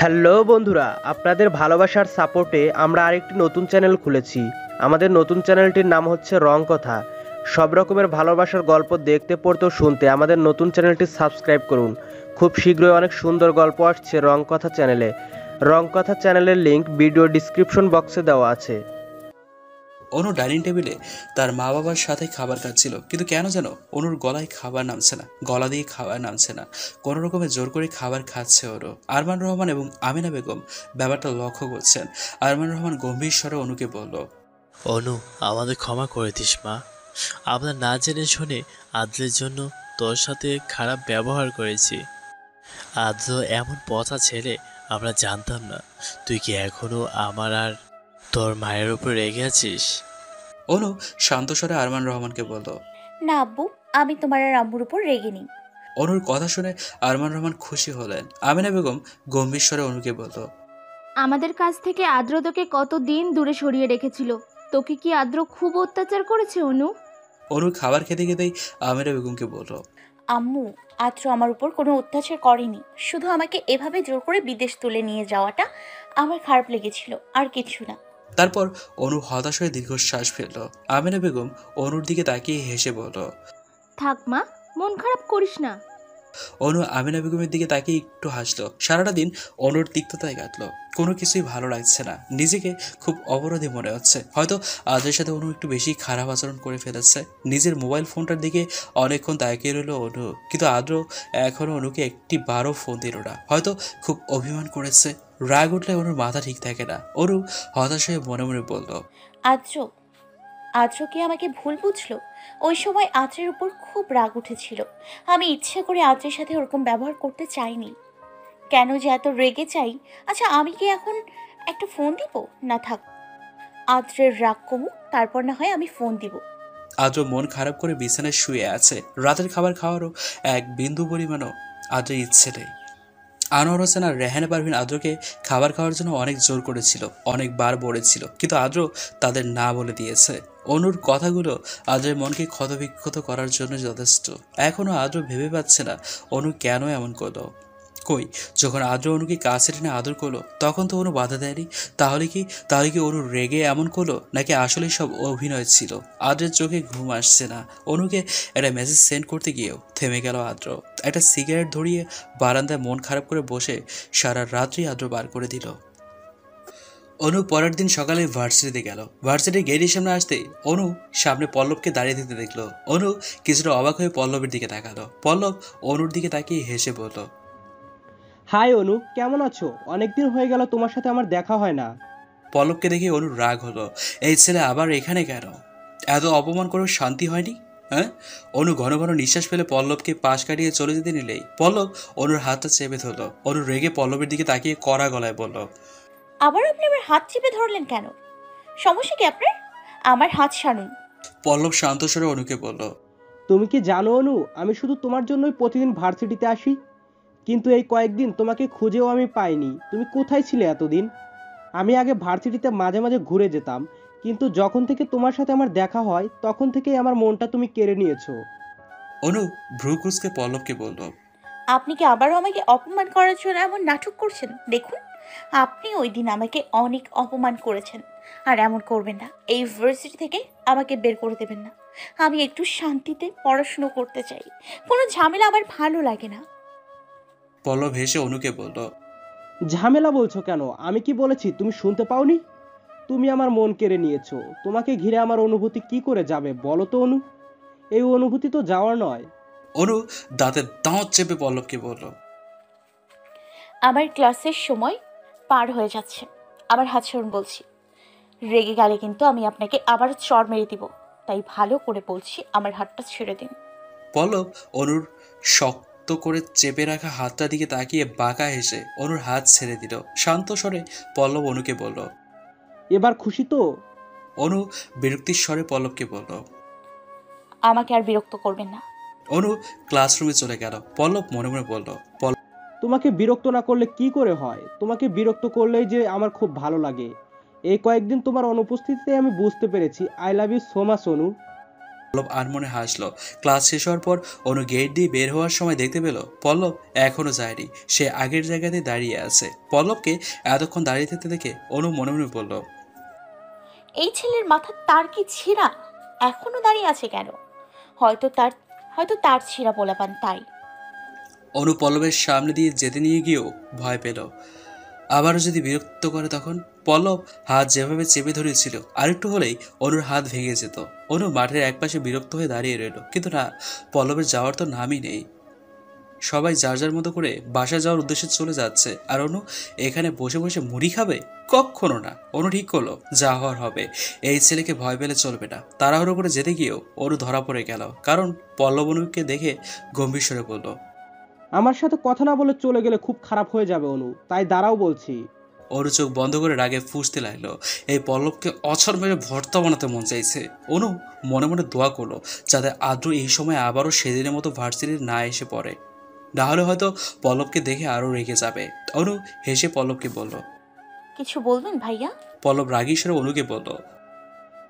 Hello বন্ধুরা, আপনাদের ভালোবাসার সাপোর্টে আমরা আরেকটি নতুন চ্যানেল খুলেছি। আমাদের নতুন চ্যানেলটির নাম হচ্ছে রং কথা। সব রকমের ভালোবাসার গল্প দেখতে পড়তে ও শুনতে আমাদের নতুন চ্যানেলটি সাবস্ক্রাইব করুন। খুব শীঘ্রই অনেক সুন্দর গল্প আসছে রং কথা চ্যানেলে। রং কথা চ্যানেলের লিংক ভিডিও ডিসক্রিপশন বক্সে দেওয়া আছে। অনু ডাইনিং টেবিলে তার মা বাবার সাথে খাবার খাচ্ছিল, কিন্তু কেন যেন অনুর গলায় খাবার নামছে না, গলা দিয়ে খাবার নামছে না। কোনো রকমে জোর করে খাবার খাচ্ছে অনু। আরমান রহমান এবং আমিনা বেগম ব্যাপারটা লক্ষ্য করছেন। আরমান রহমান গম্ভীর স্বরে অনুকে বলল, অনু, আমাদের ক্ষমা করে দিস মা। আমরা না জেনে শুনে আদ্রের জন্য তোর সাথে খারাপ ব্যবহার করেছি। আদ্র এমন পচা ছেলে আমরা জানতাম না। তুই কি এখনো আমার আর তোর মায়ের উপর রেগে আছিস? অনু শান্ত স্বরে আরমান রহমানকে বলল, না আব্বু, আমি তোমার আর আম্মুর উপর রেগে নেই। অনুর কথা শুনে আরমান রহমান খুশি হলেন। আমিনা বেগম গম্ভীর স্বরে অনুকে বলল, আমাদের কাছ থেকে আদ্র তোকে কতদিন দূরে সরিয়ে রেখেছিল। তোকে কি আদ্র খুব অত্যাচার করেছে অনু? অনু খাবার খেতে খেতেই আমিনা বেগমকে বলল, আম্মু, আদ্র আমার উপর কোনো অত্যাচার করেনি, শুধু আমাকে এভাবে জোর করে বিদেশ তুলে নিয়ে যাওয়াটা আমার খারাপ লেগেছিল, আর কিছু না। তারপর অনু হতাশ হয়ে দীর্ঘশ্বাস ফেলল। আমিনা বেগম অনুর দিকে তাকিয়ে হেসে বলল, থাক মা, মন খারাপ করিস না। অনু আমিনা বেগমের দিকে তাকিয়ে একটু হাসলো। সারাটা দিন অনুর তিক্ততায় কাটলো। কোনো কিছুই ভালো লাগছে না, নিজেকে খুব অপরাধী মনে হচ্ছে। হয়তো আজের সাথে অনু একটু বেশি খারাপ আচরণ করে ফেলেছে। নিজের মোবাইল ফোনটার দিকে অনেকক্ষণ তাকিয়ে রইল অনু, কিন্তু আদ্র এখনও অনুকে একটি বারও ফোন দিল না। হয়তো খুব অভিমান করেছে। রাগ উঠলে অনুর মাথা ঠিক থাকে না। অনু হতাশ হয়ে মনে মনে বলল, আদ্র আদ্র কি আমাকে ভুল বুঝলো? ওই সময় আদ্রের উপর খুব রাগ উঠেছিল। আমি ইচ্ছে করে আদ্রের সাথে ওরকম ব্যবহার করতে চাইনি। কেন যে এত রেগে চাই? আচ্ছা, আমি কি এখন একটা ফোন দিব? না থাক, আদ্রের রাগ কমুক, তারপর না হয় আমি ফোন দিব। আদ্র মন খারাপ করে বিছানায় শুয়ে আছে। রাতের খাবার খাওয়ারও এক বিন্দু পরিমাণও আদ্রের ইচ্ছে নেই। আনোয়ার হোসেন আর রেহানা পারভিন আদ্রকে খাবার খাওয়ার জন্য অনেক জোর করেছিল, অনেকবার বলেছিল, কিন্তু আদ্র তাদের না বলে দিয়েছে। অনুর কথাগুলো আদ্রের মনকে ক্ষতবিক্ষত করার জন্য যথেষ্ট। এখনও আদ্র ভেবে পাচ্ছে না অনু কেন এমন করলো। কই, যখন আদ্র অনুকে কাছে টেনে আদর করলো তখন তো অনু বাধা দেয়নি। তাহলে কি অনু রেগে এমন করলো, নাকি আসলেই সব অভিনয় ছিল? আদ্রের চোখে ঘুম আসছে না। অনুকে একটা মেসেজ সেন্ড করতে গিয়েও থেমে গেল আদ্র। একটা সিগারেট ধরিয়ে বারান্দায় মন খারাপ করে বসে সারা রাত্রি আদ্র বার করে দিল। অনু পরের দিন সকালে ভার্সিটিতে গেল। ভার্সিটির গেটের সামনে আসতেই অনু সামনে পল্লবকে দাঁড়িয়ে দিতে দেখলো। অনু কিছুটা অবাক হয়ে পল্লবের দিকে তাকালো। পল্লব অনুর দিকে তাকিয়ে হেসে বলল, হাই অনু, কেমন আছো? অনেকদিন হয়ে গেল তোমার সাথে আমার দেখা হয় না। পল্লবকে দেখে অনুর রাগ হলো। এই ছেলে আবার এখানে কেন? এত অপমান করেও শান্তি হয়নি? হ্যাঁ? অনু ঘন ঘন নিঃশ্বাস ফেলে পল্লবকে পাশ কাটিয়ে চলে যেতে নিলেই পল্লব অনুর হাতটা চেপে ধরল। অনু রেগে পল্লবের দিকে তাকিয়ে কড়া গলায় বলল, আবার আপনি আমার হাত চেপে ধরলেন কেন? সমস্যা কি আপনার? আমার হাত ছাড়ুন। পল্লব শান্ত স্বরে অনুকে বলল, তুমি কি জানো অনু, আমি শুধু তোমার জন্যই প্রতিদিন ভার্সিটিতে আসি, কিন্তু এই কয়েকদিন তোমাকে খুঁজেও আমি পাইনি। তুমি কোথায় ছিলে এতদিন? আমি আগে ভার্সিটিতে মাঝে মাঝে ঘুরে যেতাম, কিন্তু যখন থেকে তোমার সাথে আমার দেখা হয় তখন থেকেই আমার মনটা তুমি কেড়ে নিয়েছো। অনু ভ্রু কুঁচকে পল্লবকে বলল, আপনি কি আবারও আমাকে অপমান করার জন্য এমন নাটক করছেন? দেখুন, আপনি ওই দিন আমাকে অনেক অপমান করেছেন, আর এমন করবেন না। এই ইউনিভার্সিটি থেকে আমাকে বের করে দেবেন না। আমি একটু শান্তিতে পড়াশুনো করতে চাই। কোনো ঝামেলা আমার ভালো লাগে না। পল্লব হেসে অনুকে বলল, ঝামেলা বলছো কেন? আমি কি বলেছি তুমি শুনতে পাওনি? তুমি আমার মন কেড়ে নিয়েছো। তোমাকে ঘিরে আমার অনুভূতি কি করে যাবে বলো তো অনু? এই অনুভূতি তো যাওয়ার নয়। অনু দাঁতের দাঁত চেপে পল্লবকে বলল, আমার ক্লাসের সময় পার হয়ে যাচ্ছে। আমার হাত ছাড়ুন বলছি। রেগে গেলে কিন্তু আমি আপনাকে আবার চড় মেরে দিব। তাই ভালো করে বলছি, আমার হাতটা ছেড়ে দিন। পল্লব অনুর শক্ত করে চেপে রাখা হাতটা দিকে তাকিয়ে বাঁকা হেসে অনুর হাত ছেড়ে দিল। শান্ত স্বরে পল্লব অনুকে বলল, এবার খুশি তো? অনু বিরক্তির স্বরে পল্লবকে বলল। আমাকে আর বিরক্ত করবেন না। অনু ক্লাসরুমে চলে গেল। পল্লব মনে মনে বলল, তোমাকে বিরক্ত না করলে কি করে হয়? তোমাকে বিরক্ত করলেই যে আমার খুব ভালো লাগে। এই কয়েকদিন তোমার অনুপস্থিতিতে আমি বুঝতে পেরেছি I love you so much Anu. Pallab আনমনে হাসলো। ক্লাস শেষ হওয়ার পর অনু গেট দিয়ে বের হওয়ার সময় দেখতে পেল পল্লব এখনো যায়নি, সে আগের জায়গাতে দাঁড়িয়ে আছে। পল্লবকে এতক্ষণ দাঁড়িয়ে থাকতে দেখে অনু মনে মনে বলল, এই ছেলের মাথার তার কি ছিঁড়া? এখনো দাঁড়িয়ে আছে কেন? হয়তো তার ছিঁড়া পোলাপান, তাই। অনু পল্লবের সামনে দিয়ে যেতে নিয়ে গিয়েও ভয় পেল আবারও যদি বিরক্ত করে তখন। পল্লব হাত যেভাবে চেপে ধরেছিল আরেকটু হলেই অনুর হাত ভেঙে যেত। অনু মাঠের একপাশে বিরক্ত হয়ে দাঁড়িয়ে রইল, কিন্তু না, পল্লবের যাওয়ার তো নামই নেই। সবাই যার যার মতো করে বাসায় যাওয়ার উদ্দেশ্যে চলে যাচ্ছে, আর অনু এখানে বসে বসে মুড়ি খাবে? কখনো না। অনু ঠিক করলো যা হওয়ার হবে, এই ছেলেকে ভয় পেলে চলবে না। তাড়াহুড়ো করে যেতে গিয়েও অনু ধরা পড়ে গেল, কারণ পল্লব অনুকে দেখে গম্ভীর স্বরে বলল, আমার সাথে কথা না বলে চলে গেলে খুব খারাপ হয়ে যাবে অনু, তাই দাঁড়াও বলছি। অনু চোখ বন্ধ করে রাগে ফুঁসতে লাগলো। এই পল্লবকে অছর মেরে ভর্তা বানাতে মন চাইছে। অনু মনে মনে দোয়া করলো যাতে আদ্র এই সময় আবারও সেদিনের মতো ভার্সিটি না এসে পড়ে, না হলে হয়তো পল্লবকে দেখে আরও রেগে যাবে। অনু হেসে পল্লবকে বলল, কিছু বলবেন ভাইয়া? পল্লব রাগী স্বরে অনুকে বলল।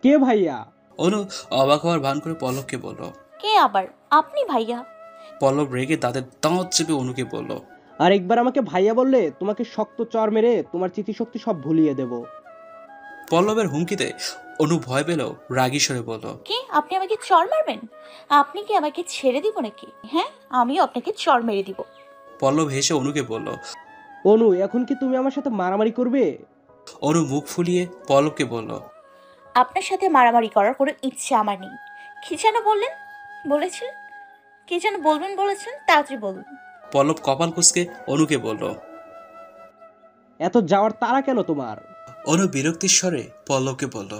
কে ভাইয়া? অনু অবাক হওয়ার ভান করে পল্লবকে বলল। কে আবার? আপনি ভাইয়া? পল্লব রেগে দাঁতের দাঁত চেপে অনুকে বলল, আর একবার আমাকে ভাইয়া বললে তোমাকে শক্ত চর মেরে তোমার স্মৃতিশক্তি সব ভুলিয়ে দেব। পল্লবের হুমকিতে অনু ভয় পেল, রাগী স্বরে বলল, কি আপনি আমাকে চড় মারবেন? আপনি কি আমাকে ছেড়ে দিব নাকি? হ্যাঁ, আমিও আপনাকে চড় মেরে দিব। পল্লব হেসে অনুকে বলল। অনু, এখন কি তুমি আমার সাথে মারামারি করবে? অনু মুখ ফুলিয়ে পল্লবকে বলল, আপনার সাথে মারামারি করার কোনো ইচ্ছে আমার নেই। কি যেন বলেছিলেন? কি যেন বলবেন বলেছেন? তাড়াতাড়ি বলুন। পল্লব কপাল কুঁচকে অনুকে বলল। এত যাওয়ার তাড়া কেন তোমার? অনু বিরক্তির স্বরে পল্লবকে বলল,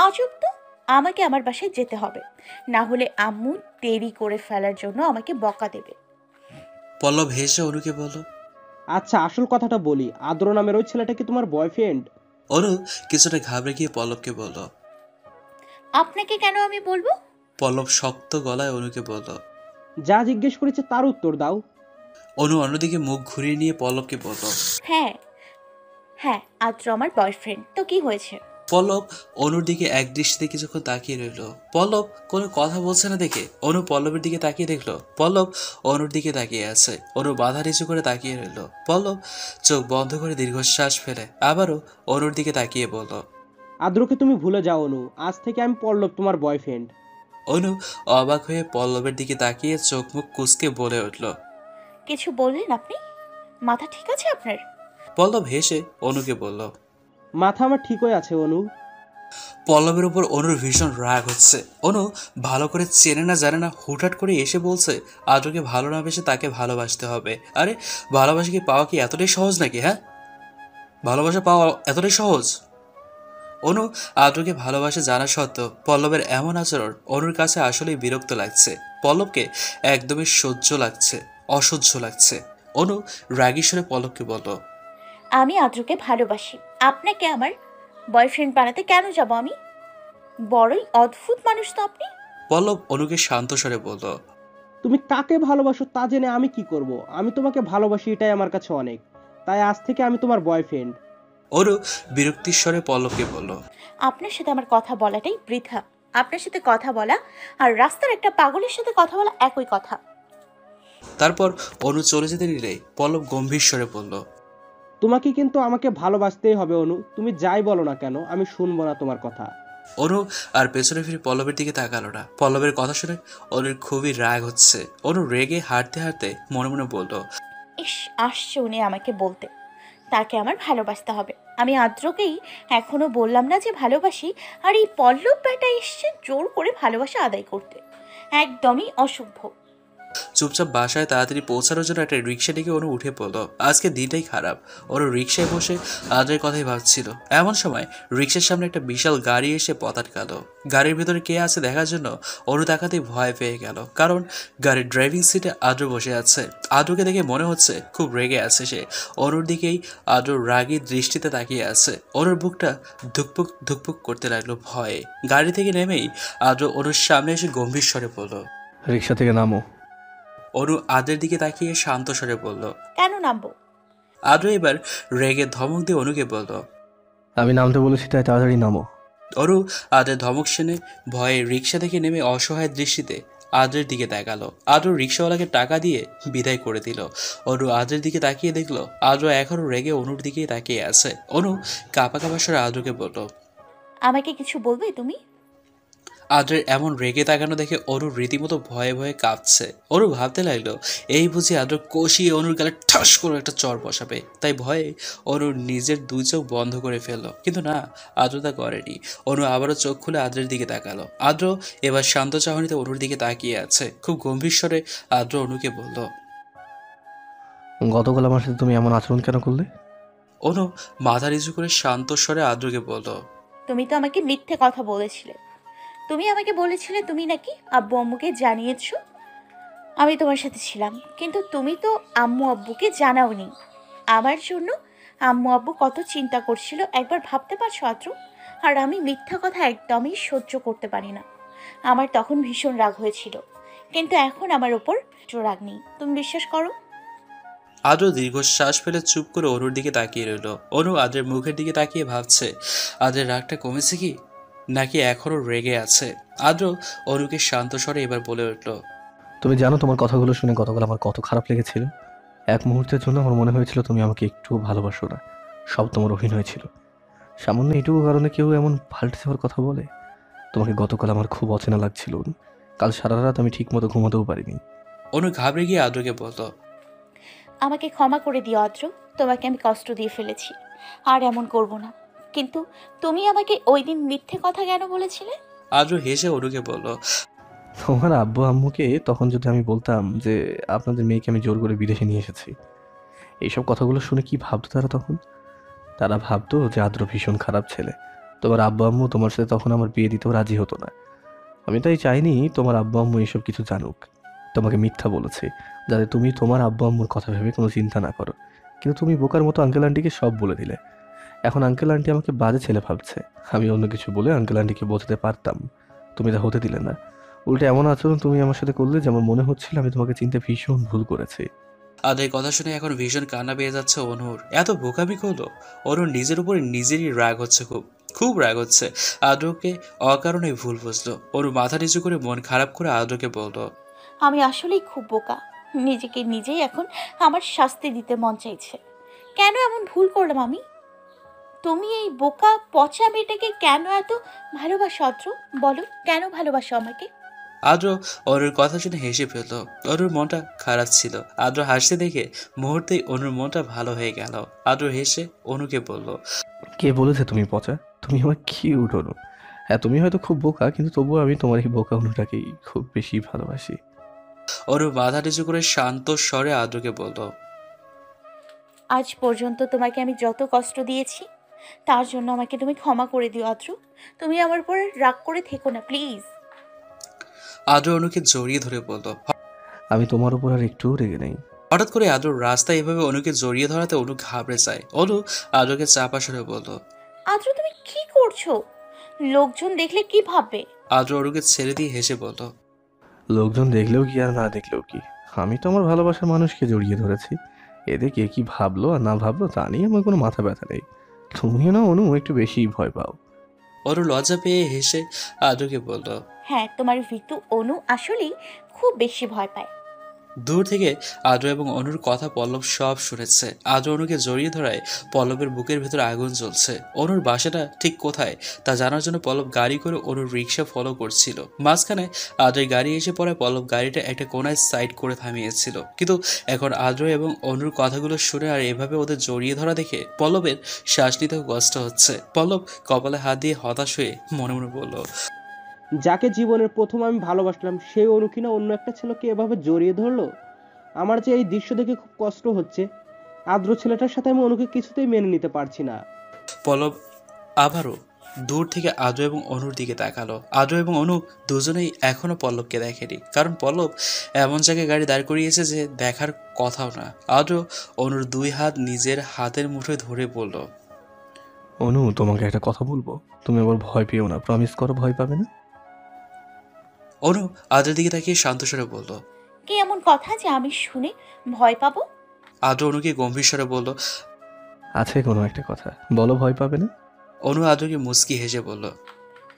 আজব তো, আমাকে আমার বাসায় যেতে হবে, না হলে আম্মু দেরি করে ফেলার জন্য আমাকে বকা দেবে। পল্লব হেসে অনুকে বলল। আচ্ছা, আসল কথাটা বলি, আদ্র নামের ওই ছেলেটা কি তোমার বয়ফ্রেন্ড? অনু কিছুটা ঘাবড়ে গিয়ে পল্লবকে বলল। আপনাকে কেন আমি বলবো? পল্লব শক্ত গলায় অনুকে বলল। যা জিজ্ঞেস করেছে তার উত্তর দাও। অনু অন্যদিকে মুখ ঘুরিয়ে নিয়ে পল্লবকে বলল। হ্যাঁ হ্যাঁ, আদ্র আমার বয়ফ্রেন্ড, তো কি হয়েছে? পল্লব অনুর দিকে এক দৃষ্টিতে কিছুক্ষণ তাকিয়ে রইল। পল্লব কোনো কথা বলছে না দেখে অনু পল্লবের দিকে তাকিয়ে দেখলো পল্লব অনুর দিকে তাকিয়ে আছে। অনু বাধা নিচু করে তাকিয়ে রইল। পল্লব চোখ বন্ধ করে দীর্ঘশ্বাস ফেলে আবারও অনুর দিকে তাকিয়ে বলল। আদ্রকে তুমি ভুলে যাও অনু, আজ থেকে আমি পল্লব তোমার বয়ফ্রেন্ড। অনু অবাক হয়ে পল্লবের দিকে তাকিয়ে চোখ মুখ কুঁচকে বলে উঠল। কিছু বললেন আপনি? মাথা ঠিক আছে আপনার? পল্লব হেসে অনুকে বলল। মাথা আমার ঠিকই আছে অনু। পল্লবের উপর অনুর ভীষণ রাগ হচ্ছে। অনু ভালো করে চেনে না জানে না হুটহাট করে এসে বলছে আদ্রকে ভালো না বেসে তাকে ভালোবাসতে হবে। আরে ভালোবাসা কি পাওয়া কি এতটাই সহজ নাকি? হ্যাঁ, ভালোবাসা পাওয়া এতটাই সহজ? অনু আদ্রকে ভালোবাসে জানা সত্ত্বেও পল্লবের এমন আচরণ অনুর কাছে আসলেই বিরক্ত লাগছে। পল্লবকে একদমই অসহ্য লাগছে। অনু রাগী স্বরে পল্লবকে বলল। আমি আদ্রকে ভালোবাসি, আপনাকে আমার বয়ফ্রেন্ড বানাতে কেন যাব আমি? বড়ই অদ্ভুত মানুষ তো আপনি। পল্লব অনুকে শান্ত স্বরে বলল। তুমি কাকে ভালোবাসো তা জেনে আমি কি করব? আমি তোমাকে ভালোবাসি, এটাই আমার কাছে অনেক। তাই আজ থেকে আমি তোমার বয়ফ্রেন্ড। অনু বিরক্তির স্বরে পল্লবকে বলল। আপনার সাথে আমার কথা বলাটাই বৃথা। আপনার সাথে কথা বলা আর রাস্তার একটা পাগলের সাথে কথা বলা একই কথা। তারপর অনু চলে যেতে নিলে পল্লব গম্ভীর স্বরে বলল। তোমাকে কিন্তু আমাকে ভালোবাসতেই হবে অনু, তুমি যাই বলো না কেন আমি শুনবো না তোমার কথা। অনু আর পেছনে ফিরে পল্লবের দিকে তাকালো না। পল্লবের কথা শুনে অনুর খুবই রাগ হচ্ছে। অনু রেগে হাঁটতে হাঁটতে মনে মনে বলল। ইস, আসছে উনি আমাকে বলতে তাকে আমার ভালোবাসতে হবে। আমি আদ্রকেই এখনো বললাম না যে ভালোবাসি, আর এই পল্লব ব্যাটা এসছে জোর করে ভালোবাসা আদায় করতে। একদমই অসভ্য। চুপচাপ বাসায় তাড়াতাড়ি পৌঁছানোর জন্য একটা রিক্সা ডেকে অনু উঠে পড়ল। আজকে দিনটাই খারাপ। অনু রিক্সায় বসে আদ্রের কথাই ভাবছিল। এমন সময় রিক্সার সামনে একটা বিশাল গাড়ি এসে পথ আটকালো। গাড়ির ভেতরে কে আছে দেখার জন্য অনু তাকাতেই ভয় পেয়ে গেল, কারণ গাড়ির ড্রাইভিং সিটে আদ্র বসে আছে। আদ্রকে দেখে মনে হচ্ছে খুব রেগে আছে সে। অনুর দিকেই আদ্র রাগী দৃষ্টিতে তাকিয়ে আছে। অনুর বুকটা ধুকপুক ধুকপুক করতে লাগলো ভয়ে। গাড়ি থেকে নেমেই আদ্র অনুর সামনে এসে গম্ভীর স্বরে বলল। রিক্সা থেকে নামো। অনু আদ্রের দিকে তাকিয়ে শান্ত স্বরে বলল। কেন নামবো? আদ্র এবার রেগে ধমক দিয়ে অনুকে বলল। আমি নামতে বলেছি তাই তাড়াতাড়ি নামো। অরু আদ্রের ধমক শুনে ভয়ে রিক্সা থেকে নেমে অসহায় দৃষ্টিতে আদ্রের দিকে তাকালো। আদ্র রিক্সাওয়ালাকে টাকা দিয়ে বিদায় করে দিল। অনু আদ্রের দিকে তাকিয়ে দেখলো আদ্র এখনো রেগে অনুর দিকেই তাকিয়ে আছে। অনু কাঁপা কাঁপা স্বরে আদ্রকে বলল, আমাকে কিছু বলবে তুমি? আদ্রের এমন রেগে তাকানো দেখে অনুর রীতিমতো ভয়ে ভয়ে কাঁপছে। অনু ভাবতে লাগলো এই বুঝি আদ্র কষিয়ে অনুর গালে ঠাস করে একটা চর বসাবে। তাই ভয়ে অনুর নিজের দুই চোখ বন্ধ করে ফেললো, কিন্তু না, আদ্র তা করেনি। অনু আবারও চোখ খুলে আদ্রের দিকে তাকালো। আদ্র এবার শান্ত চাহনিতে অনুর দিকে তাকিয়ে আছে। খুব গম্ভীর স্বরে আদ্র অনুকে বলল, গতকাল আমার সাথে তুমি এমন আচরণ কেন করলে? অনু মাথা নিচু করে শান্ত স্বরে আদ্রকে বলল, তুমি তো আমাকে মিথ্যে কথা বলেছিলে। তুমি আমাকে বলেছিলে তুমি নাকি আব্বু আম্মুকে জানিয়েছো আমি তোমার সাথে ছিলাম, কিন্তু তুমি তো আম্মু আব্বুকে জানাওনি। আমার জন্য আম্মু আব্বু কত চিন্তা করছিল একবার ভাবতে পারছো আদ্র? আর আমি মিথ্যা কথা একদমই সহ্য করতে পারি না। আমার তখন ভীষণ রাগ হয়েছিল, কিন্তু এখন আমার ওপর রাগ নেই, তুমি বিশ্বাস করো। আদ্র দীর্ঘশ্বাস ফেলে চুপ করে অনুর দিকে তাকিয়ে রইল। অনু আদ্রের মুখের দিকে তাকিয়ে ভাবছে আদ্রের রাগটা কমেছে কি, নাকি এখনো রেগে আছে। আদ্র অনুকে শান্ত স্বরে এবার বলে উঠল, তুমি জানো তোমার কথাগুলো শুনে গতকাল আমার কত খারাপ লেগেছিল। এক মুহূর্তের জন্য আমার মনে হয়েছিল তুমি আমাকে একটুও ভালোবাসো না, সব তোমার অভিনয় ছিল। সামান্য এইটুকু কারণে কেউ এমন পাল্টে যাওয়ার কথা বলে? তোমাকে গতকাল আমার খুব অচেনা লাগছিল। কাল সারা রাত আমি ঠিক মতো ঘুমাতেও পারিনি। অনু ঘাবড়ে গিয়ে আদ্রকে বলল, আমাকে ক্ষমা করে দিও আদ্র, তোমাকে আমি কষ্ট দিয়ে ফেলেছি, আর এমন করব না। কিন্তু তুমি আমাকে ওই দিন মিথ্যে কথা কেন বলেছিলে? আদ্র হেসে অনুকে বলল, তোমার আব্বু আম্মুকে তখন যদি আমি বলতাম যে আপনাদের মেয়েকে আমি জোর করে বিদেশে নিয়ে এসেছি, এইসব কথাগুলো শুনে কি ভাবতো তারা তখন? তারা ভাবতো যে আদ্র ভীষণ খারাপ ছেলে। তোমার আব্বু আম্মু তোমার সাথে তখন আমার বিয়ে দিতেও রাজি হতো না। আমি তাই চাইনি তোমার আব্বু আম্মু এসব কিছু জানুক। তোমাকে মিথ্যা বলেছি যাতে তুমি তোমার আব্বু আম্মুর কথা ভেবে কোনো চিন্তা না করো। কিন্তু তুমি বোকার মতো আঙ্কেল আন্টিকে সব বলে দিলে। এখন আঙ্কেল আন্টি আমাকে বাজে ছেলে ভাবছে। আমি অন্য কিছু বলে আঙ্কেল আন্টিকে বোঝাতে পারতাম, তুমি তা হতে দিলে না। উল্টে এমন আচরণ তুমি আমার সাথে করলে যেমন মনে হচ্ছিল আমি তোমাকে চিনতে ভীষণ ভুল করেছি। আদ্রের কথা শুনে এখন ভীষণ কান্না পেয়ে যাচ্ছে অনুর। এত বোকামি করলো। অনুর নিজের উপরে নিজেরই রাগ হচ্ছে, খুব খুব রাগ হচ্ছে। আদ্রকে অকারণে ভুল বুঝলো। অনু মাথা নিচু করে মন খারাপ করে আদ্রকে বলল, আমি আসলেই খুব বোকা, নিজেকে নিজেই এখন আমার শাস্তি দিতে মন চাইছে। কেন এমন ভুল করলাম আমি? তুমি এই বোকা পচা মেয়েটাকে কেন এত ভালোবাসো আদ্র? বলো, কেন ভালোবাসো আমাকে? আদ্র অনুর কথা শুনে হেসে ফেলল। অনুর মনটা খারাপ ছিল। আদ্র হাসতে দেখে মুহূর্তেই অনুর মনটা ভালো হয়ে গেল। আদ্র হেসে অনুকে বলল, কে বলেছে তুমি পচা? তুমি আমার কিউট অনু। হ্যাঁ, তুমি হয়তো খুব বোকা, কিন্তু তবুও আমি তোমার এই বোকা অনুটাকেই খুব বেশি ভালোবাসি। অনু মাথা নিচু করে শান্ত স্বরে আদ্রকে বলল, আজ পর্যন্ত তোমাকে আমি যত কষ্ট দিয়েছি তার জন্য আমাকে তুমি ক্ষমা করে দিও আদ্র। তুমি আমার উপর রাগ করে থেকো না প্লিজ। আদ্র অনুকে জড়িয়ে ধরে বলল। আমি তোমার উপর আর একটুও রেগে নেই। হঠাৎ করে আদ্র রাস্তায় এভাবে অনুকে জড়িয়ে ধরাতে অনু ঘাবড়ে যায়। অনু আদ্রকে চাপা সরে বলল, আদ্র তুমি কি করছো? লোকজন দেখলে কি ভাববে? আদ্র অনুকে ছেড়ে দিয়ে হেসে বলল, লোকজন দেখলেও কি আর না দেখলেও কি, আমি তো আমার ভালোবাসার মানুষকে জড়িয়ে ধরেছি। এতে কে কি ভাবলো আর না ভাবলো তা নিয়ে আমার কোনো মাথা ব্যথা নেই। তুমিও না অনু একটু বেশি ভয় পাও। অনু লজ্জা পেয়ে হেসে আদ্রকে বলল। হ্যাঁ, তোমার ভিতু অনু আসলেই খুব বেশি ভয় পায়। দূর থেকে আদ্র এবং অনুর কথা পল্লব সব শুনেছে। আদ্র অনুকে জড়িয়ে ধরায় পল্লবের বুকের ভেতর আগুন জ্বলছে। অনুর বাসাটা ঠিক কোথায় তা জানার জন্য পল্লব গাড়ি করে অনুর রিক্সা ফলো করছিল। মাঝখানে আদ্রের গাড়ি এসে পড়ায় পল্লব গাড়িটা একটা কোনায় সাইড করে থামিয়েছিল। কিন্তু এখন আদ্র এবং অনুর কথাগুলো শুনে আর এভাবে ওদের জড়িয়ে ধরা দেখে পল্লবের শ্বাস নিতেও কষ্ট হচ্ছে। পল্লব কপালে হাত দিয়ে হতাশ হয়ে মনে মনে বলল, যাকে জীবনের প্রথম আমি ভালোবাসলাম সেই অনু কিনা অন্য একটা ছেলেকে এভাবে জড়িয়ে ধরলো। আমার যে এই দৃশ্য দেখে খুব কষ্ট হচ্ছে। আদ্র ছেলেটার সাথে আমি অনুকে কিছুতেই মেনে নিতে পারছি না। পল্লব আবারও দূর থেকে আদ্র এবং অনুর দিকে তাকালো। আদ্র এবং অনু দুজনেই এখনো পল্লবকে দেখেনি, কারণ পল্লব এমন জায়গায় গাড়ি দাঁড় করিয়েছে যে দেখার কথাও না। আদ্র অনুর দুই হাত নিজের হাতের মুঠোয় ধরে বলল, অনু, তোমাকে একটা কথা বলবো, তুমি আবার ভয় পেও না, প্রমিস করো ভয় পাবে না। অনু আদ্রের দিকে তাকিয়ে শান্ত স্বরে বলল। কি এমন কথা যে আমি শুনে ভয় পাবো? আদ্র অনুকে গম্ভীর স্বরে বলল। আছে কোনো একটা কথা, বলো ভয় পাবে না। অনু আদ্রকে মুচকি হেসে বলল,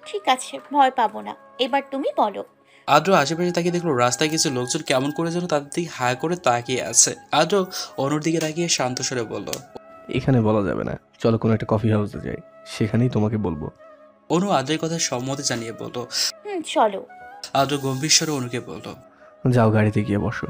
ঠিক আছে, ভয় পাবো না। এবার তুমি বলো। আদ্র আশেপাশে তাকিয়ে দেখলো রাস্তায় কিছু লোকজন কেমন করে যেন তাদের দিকে হাঁ করে তাকিয়ে আছে। আদ্র অনুর দিকে তাকিয়ে শান্ত স্বরে বলল। এখানে বলা যাবে না, চলো কোনো একটা কফি হাউসে যাই, সেখানেই তোমাকে বলবো। অনু আদ্রের কথা সম্মতি জানিয়ে বলল। চলো। আদ্র গম্ভীর স্বরে অনুকে বলল। যাও গাড়িতে গিয়ে বসো।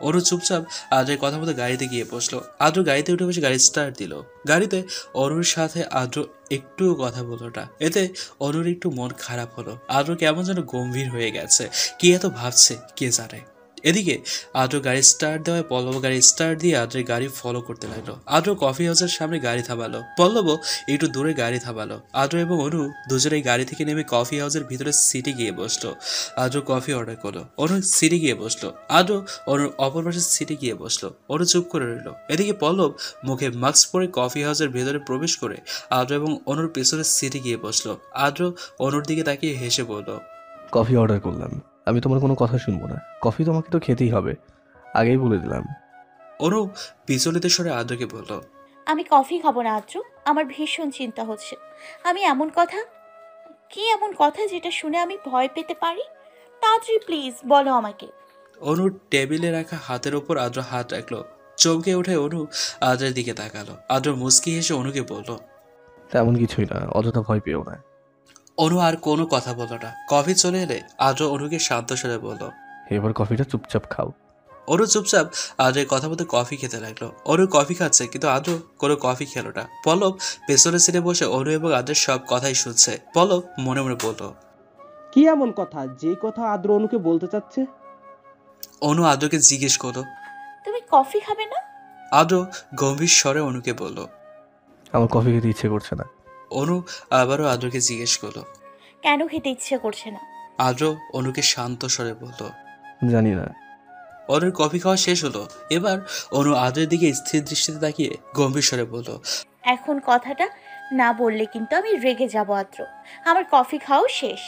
অনু চুপচাপ আদ্রের কথা মতো গাড়িতে গিয়ে বসলো। আদ্র গাড়িতে উঠে বসে গাড়ি স্টার্ট দিল। গাড়িতে অনুর সাথে আদ্র একটুও কথা বলল না। এতে অনুর একটু মন খারাপ হলো। আদ্র কেমন যেন গম্ভীর হয়ে গেছে। কি এত ভাবছে কে জানে। এদিকে আদ্র গাড়ি স্টার্ট দেওয়ায় পল্লব গাড়ি স্টার্ট দিয়ে আদ্রের গাড়ি ফলো করতে লাগলো। আদ্র কফি হাউসের সামনে গাড়ি থামালো। পল্লবও একটু দূরে গাড়ি থামালো। আদ্র এবং অনু দুজনেই গাড়ি থেকে নেমে কফি হাউসের ভিতরে সিটে গিয়ে বসলো। আদ্র কফি অর্ডার করলো। অনু সিটে গিয়ে বসলো। আদ্র অনুর অপর পাশের সিটে গিয়ে বসলো। অনু চুপ করে রইলো। এদিকে পল্লব মুখে মাস্ক পরে কফি হাউসের ভেতরে প্রবেশ করে আদ্র এবং অনুর পেছনের সিটে গিয়ে বসলো। আদ্র অনুর দিকে তাকিয়ে হেসে বলল। কফি অর্ডার করলাম, আমি তোমার কোনো কথা শুনবো না, কফি তোমাকে তো খেতেই হবে, আগেই বলে দিলাম। অনু পিছলিত স্বরে আদ্রকে বলল। আমি কফি খাবো না আদ্র, আমার ভীষণ চিন্তা হচ্ছে। আমি এমন কথা, কি এমন কথা যেটা শুনে আমি ভয় পেতে পারি? তাড়াতাড়ি প্লিজ বলো আমাকে। অনুর টেবিলে রাখা হাতের ওপর আদ্র হাত রাখলো। চমকে উঠে অনু আদ্রের দিকে তাকালো। আদ্র মুস্কি হেসে অনুকে বলল। তেমন কিছুই না, অযথা ভয় পেও না। অনু আর কোনো কথা বলল না। কফি চলে এলে আদ্র অনুকে শান্ত স্বরে বলল। এবার কফিটা চুপচাপ খাও। অনু চুপচাপ আদ্রের কথা মতো কফি খেতে লাগলো। অনু কফি খাচ্ছে কিন্তু আদ্র কোনো কফি খেলো না। পল্লব পেছনের সিটে বসে অনু এবং আদ্রের সব কথাই শুনছে। পল্লব মনে মনে বলল। কি এমন কথা যেই কথা আদ্র অনুকে বলতে চাচ্ছে? অনু আদ্রকে জিজ্ঞেস করলো। তুমি কফি খাবে না? আদ্র গম্ভীর স্বরে অনুকে বলল। আমার কফি খেতে ইচ্ছে করছে না। অনু আবারও আদ্রকে জিজ্ঞেস করলো। কেন খেতে ইচ্ছে করছে না? আদ্র অনুকে শান্ত স্বরে বলল। জানি না। অনুর কফি খাওয়া শেষ হলো। এবার অনু আদ্রের দিকে স্থির দৃষ্টিতে তাকিয়ে গম্ভীর স্বরে বলল। এখন কথাটা না বললে কিন্তু আমি রেগে যাবো আদ্র। আমার কফি খাওয়া শেষ।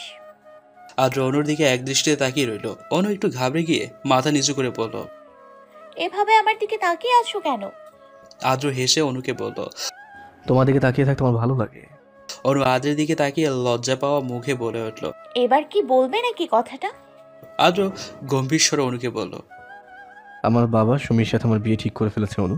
আদ্র অনুর দিকে এক দৃষ্টিতে তাকিয়ে রইল। অনু একটু ঘাবড়ে গিয়ে মাথা নিচু করে বলল। এভাবে আমার দিকে তাকিয়ে আছো কেন? আদ্র হেসে অনুকে বলল। তোমার দিকে তাকিয়ে থাকতে আমার ভালো লাগে। অনু আদ্রের দিকে তাকিয়ে লজ্জা পাওয়া মুখে বলে উঠল। এবার কি বলবে নাকি কথাটা? আদ্র গম্ভীর স্বরে অনুকে বলল। আমার বাবা সুমির সাথে আমার বিয়ে ঠিক করে ফেলেছে অনু,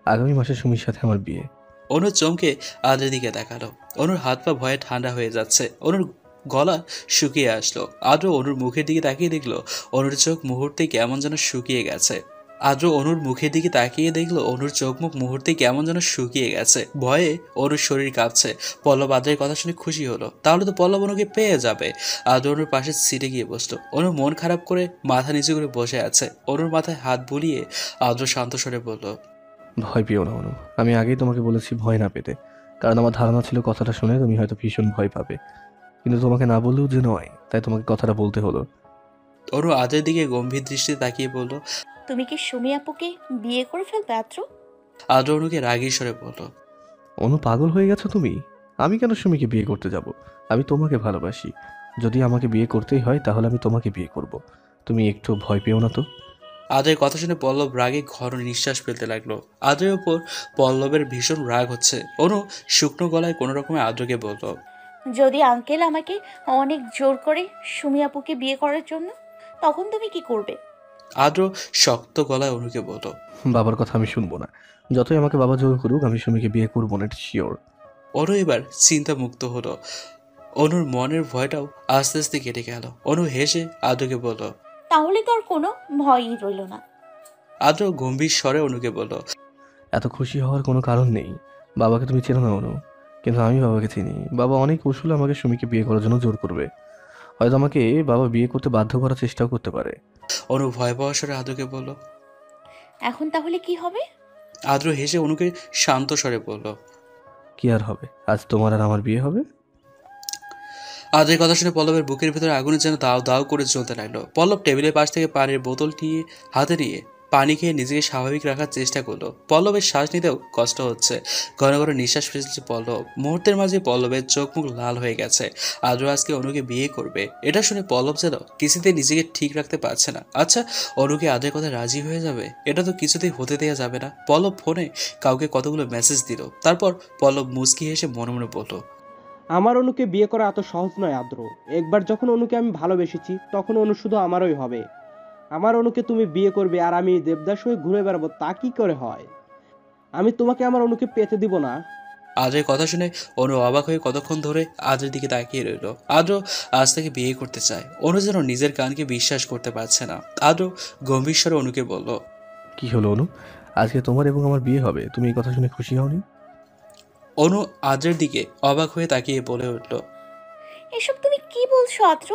আগামী মাসে সুমির সাথে আমার বিয়ে। অনু চমকে আদ্রের দিকে তাকালো। অনুর হাত পা ভয়ে ঠান্ডা হয়ে যাচ্ছে। অনুর গলা শুকিয়ে আসলো। আদ্র অনুর মুখের দিকে তাকিয়ে দেখলো অনুর চোখ মুহূর্তে কেমন যেন শুকিয়ে গেছে। আদ্র অনুর মুখের দিকে তাকিয়ে দেখলো অনুর চোখ মুখ মুহূর্তে কেমন যেন শুকিয়ে গেছে। ভয়ে অনুর শরীর কাঁপছে। পল্লব আদ্রের কথা শুনে খুশি হলো। তাহলে তো পল্লব অনুকে পেয়ে যাবে। আদ্র অনুর পাশে সিটে গিয়ে বসলো। অনুর মন খারাপ করে মাথা নিচু করে বসে আছে। অনুর মাথায় হাত বুলিয়ে আদ্র শান্ত স্বরে বলল। ভয় পেও না অনু, আমি আগেই তোমাকে বলেছি ভয় না পেতে, কারণ আমার ধারণা ছিল কথাটা শুনে তুমি হয়তো ভীষণ ভয় পাবে, কিন্তু তোমাকে না বললেও যে নয়, তাই তোমাকে কথাটা বলতে হলো। অনু আদ্রের দিকে গম্ভীর দৃষ্টিতে তাকিয়ে বলল। তুমি কি সুমি আপুকে বিয়ে করে ফেলবে আদ্র? আদ্র অনুকে রাগী স্বরে বলল। অনু পাগল হয়ে গেছো তুমি? আমি কেন সুমিকে বিয়ে করতে যাব? আমি তোমাকে ভালোবাসি, যদি আমাকে বিয়ে করতেই হয় তাহলে আমি তোমাকে বিয়ে করব। তুমি একটু ভয় পেও না তো? আদ্রের কথা শুনে পল্লব রাগে ঘন নিঃশ্বাস ফেলতে লাগলো। আদ্রের ওপর পল্লবের ভীষণ রাগ হচ্ছে। অনু শুকনো গলায় কোনো রকমে আদ্রকে বলল। যদি আঙ্কেল আমাকে অনেক জোর করে সুমি আপুকে বিয়ে করার জন্য, তখন তুমি কি করবে? আদ্র শক্ত গলায় অনুকে বলল। বাবার কথা আমি শুনবো না, যতই আমাকে বাবা জোর করুক আমি সুমিকে বিয়ে করবো না, এটা শিওর। অনু এবার চিন্তা মুক্ত হলো। অনুর মনের ভয়টাও আস্তে আস্তে কেটে গেল। অনু হেসে আদ্রকে বলল। তাহলে তো আর কোনো ভয়ই রইল না। আদ্র গম্ভীর স্বরে অনুকে বলল। এত খুশি হওয়ার কোনো কারণ নেই, বাবাকে তুমি চেনো না অনু, কিন্তু আমি বাবাকে চিনি। বাবা অনেক কৌশলে আমাকে সুমিকে বিয়ে করার জন্য জোর করবে, হয়তো আমাকে বাবা বিয়ে করতে বাধ্য করার চেষ্টাও করতে পারে। অনু ভয় পাওয়া স্বরে আদ্রকে বলল। এখন তাহলে কি হবে? আদ্র হেসে অনুকে শান্ত স্বরে বলল। কি আর হবে, আজ তোমার আর আমার বিয়ে হবে। আদ্রের কথা শুনে পল্লবের বুকের ভিতরে আগুনে যেন দাও দাও করে জ্বলতে লাগলো। পল্লব টেবিলের পাশ থেকে পানির বোতলটি হাতে নিয়ে পানি খেয়ে নিজেকে স্বাভাবিক রাখার চেষ্টা করলো। পল্লবের শ্বাস নিতেও কষ্ট হচ্ছে। ঘন ঘন নিঃশ্বাস ফেলছে পল্লব। মুহূর্তের মাঝে পল্লবের চোখ মুখ লাল হয়ে গেছে। আদ্র আজকে অনুকে বিয়ে করবে, এটা শুনে পল্লব যেন কিছুতেই নিজেকে ঠিক রাখতে পারছে না। আচ্ছা, অনুকে আদ্রের কথা রাজি হয়ে যাবে? এটা তো কিছুতেই হতে দেওয়া যাবে না। পল্লব ফোনে কাউকে কতগুলো মেসেজ দিল। তারপর পল্লব মুচকি হেসে মনে মনে বলল। আমার অনুকে বিয়ে করা এত সহজ নয় আদ্র। একবার যখন অনুকে আমি ভালোবেসেছি তখন অনু শুধু আমারই হবে। আমার অনুকে তুমি বিয়ে করবে আর আমি দেবদাস হয়ে ঘুরে বেড়াবো, তা কি করে হয়? আমি তোমাকে আমার অনুকে পেতে দিব না। আদ্রের কথা শুনে অনু অবাক হয়ে কতক্ষণ ধরে আদ্রের দিকে তাকিয়ে রইল। আদ্র আজ থেকে বিয়ে করতে চায়। অনু যেন নিজের কানকে বিশ্বাস করতে পারছে না। আদ্র গম্ভীর স্বরে অনুকে বলল, কি হলো অনু? আজকে তোমার এবং আমার বিয়ে হবে, তুমি এই কথা শুনে খুশি হওনি? অনু আদ্রের দিকে অবাক হয়ে তাকিয়ে বলে উঠল, এসব তুমি কি বলছো আদ্র?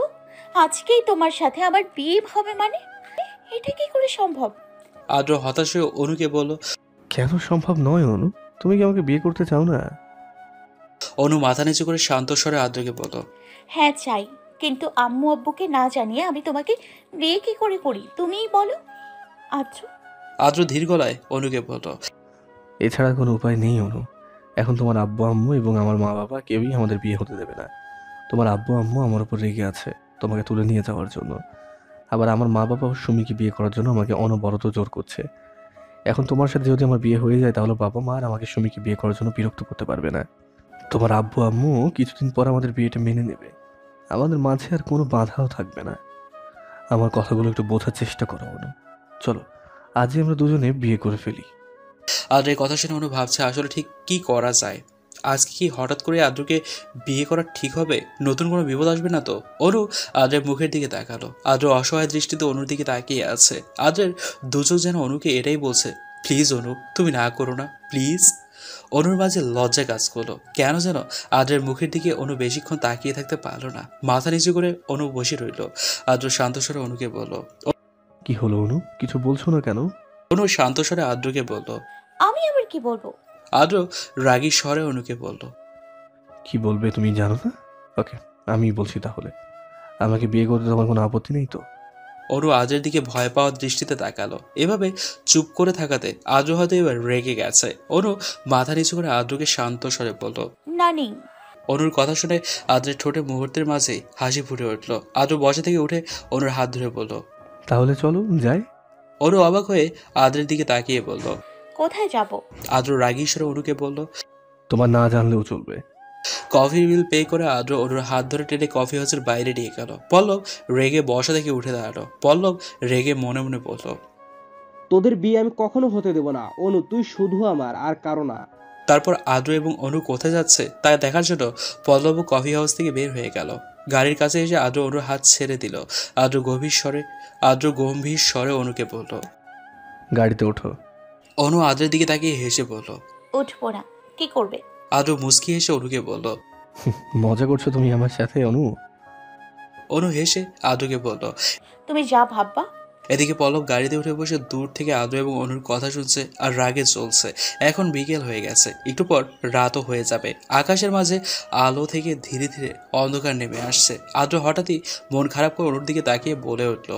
আজকেই তোমার সাথে আমার বিয়ে হবে মানে? এটা কি করে সম্ভব? আদ্র হতাশ হয়ে অনুকে বলল। কেন সম্ভব নয় অনু? তুমি কি আমাকে বিয়ে করতে চাও না? অনু মাথা নিচু করে শান্ত স্বরে আদ্রকে বলল, হ্যাঁ চাই, কিন্তু আম্মু আব্বুকে না জানিয়ে আমি তোমাকে বিয়ে কি করে করি তুমিই বলো আদ্র। আদ্র ধীর গলায় অনুকে বলল, এছাড়া কোনো উপায় নেই অনু। এখন তোমার আব্বু আম্মু এবং আমার মা বাবা কেউই আমাদের বিয়ে হতে দেবে না। তোমার আব্বু আম্মু আমার উপর রেগে আছে তোমাকে তুলে নিয়ে যাওয়ার জন্য। আবার আমার মা বাবা সুমিকে বিয়ে করার জন্য আমাকে অনবরত জোর করছে। এখন তোমার সাথে যদি আমার বিয়ে হয়ে যায় তাহলে বাবা মা আর আমাকে সুমিকে বিয়ে করার জন্য বিরক্ত করতে পারবে না। তোমার আব্বু আম্মু কিছুদিন পর আমাদের বিয়েটা মেনে নেবে। আমাদের মাঝে আর কোনো বাধাও থাকবে না। আমার কথাগুলো একটু বোঝার চেষ্টা করো অনু। চলো আজই আমরা দুজনে বিয়ে করে ফেলি। আদ্রের কথা শুনে অনু ভাবছে আসলে ঠিক কি করা যায়। আজকে কি হঠাৎ করে আদ্রকে বিয়ে করা ঠিক হবে? নতুন কোনো বিপদ আসবে না তো? অনু আদ্রের মুখের দিকে তাকালো। আদ্র অসহায় দৃষ্টিতে অনুর দিকে তাকিয়ে আছে। আদ্রের দুচোখ যেন অনুকে এটাই বলছে, প্লিজ অনু, তুমি না করো না প্লিজ। অনুর মাঝে লজ্জা কাজ করলো। কেন যেন আদ্রের মুখের দিকে অনু বেশিক্ষণ তাকিয়ে থাকতে পারলো না। মাথা নিচু করে অনু বসে রইল। আদ্র শান্ত স্বরে অনুকে বলল। কি হলো অনু, কিছু বলছো না কেন? অনু শান্ত স্বরে আদ্রকে বলল। আমি আবার কি বলবো? আদ্র রাগী স্বরে অনুকে বলল, কি বলবে তুমি জানো না? ওকে, আমি বলছি তাহলে। আমাকে বিয়ে করতে তোমার কোনো আপত্তি নেই তো? অনু আদ্রের দিকে ভয় পাওয়ার দৃষ্টিতে তাকালো। এভাবে চুপ করে থাকাতে আদ্র হয়তো এবার রেগে গেছে। অনু মাথা নিচু করে আদ্রকে শান্ত স্বরে বলল। না নেই। অনুর কথা শুনে আদ্রের ঠোঁটে মুহূর্তের মাঝে হাসি ফুটে উঠল। আদ্র বসা থেকে উঠে অনুর হাত ধরে বলল। তাহলে চলো যাই। অনু অবাক হয়ে আদ্রের দিকে তাকিয়ে বলল। কোথায় যাব? আদ্র রাগী স্বরে অনুকে বলল। তোমার না জানলেও চলবে। কফির বিল পে করে আদ্র অনুর হাত ধরে টেনে কফি হাউসের বাইরে নিয়ে গেল। পল্লব রেগে বসা থেকে উঠে দাঁড়ালো। পল্লব রেগে মনে মনে বলল, তোদের বিয়ে আমি কখনো হতে দেব না অনু, তুই শুধু আমার আর কারো না। তারপর আদ্র এবং অনু কোথায় যাচ্ছে তা দেখার জন্য পল্লব কফি হাউস থেকে বের হয়ে গেল। গাড়ির কাছে এসে আদ্র অনুর হাত ছেড়ে দিল। আদ্র গম্ভীর স্বরে অনুকে বলল। গাড়িতে ওঠো। অনু আদ্রের দিকে তাকিয়ে হেসে বলল। উঠবো না। কি করবে? আদ্র মুচকি হেসে অনুকে বলল। মজা করছো তুমি আমার সাথে অনু? অনু হেসে আদ্রকে বলল। তুমি যা ভাববা। এদিকে পল্লব গাড়িতে উঠে বসে দূর থেকে আদ্র এবং অনুর কথা শুনছে আর রাগে চলছে। এখন বিকেল হয়ে গেছে, একটু পর রাতও হয়ে যাবে। আকাশের মাঝে আলো থেকে ধীরে ধীরে অন্ধকার নেমে আসছে। আদ্র হঠাৎই মন খারাপ করে অনুর দিকে তাকিয়ে বলে উঠল।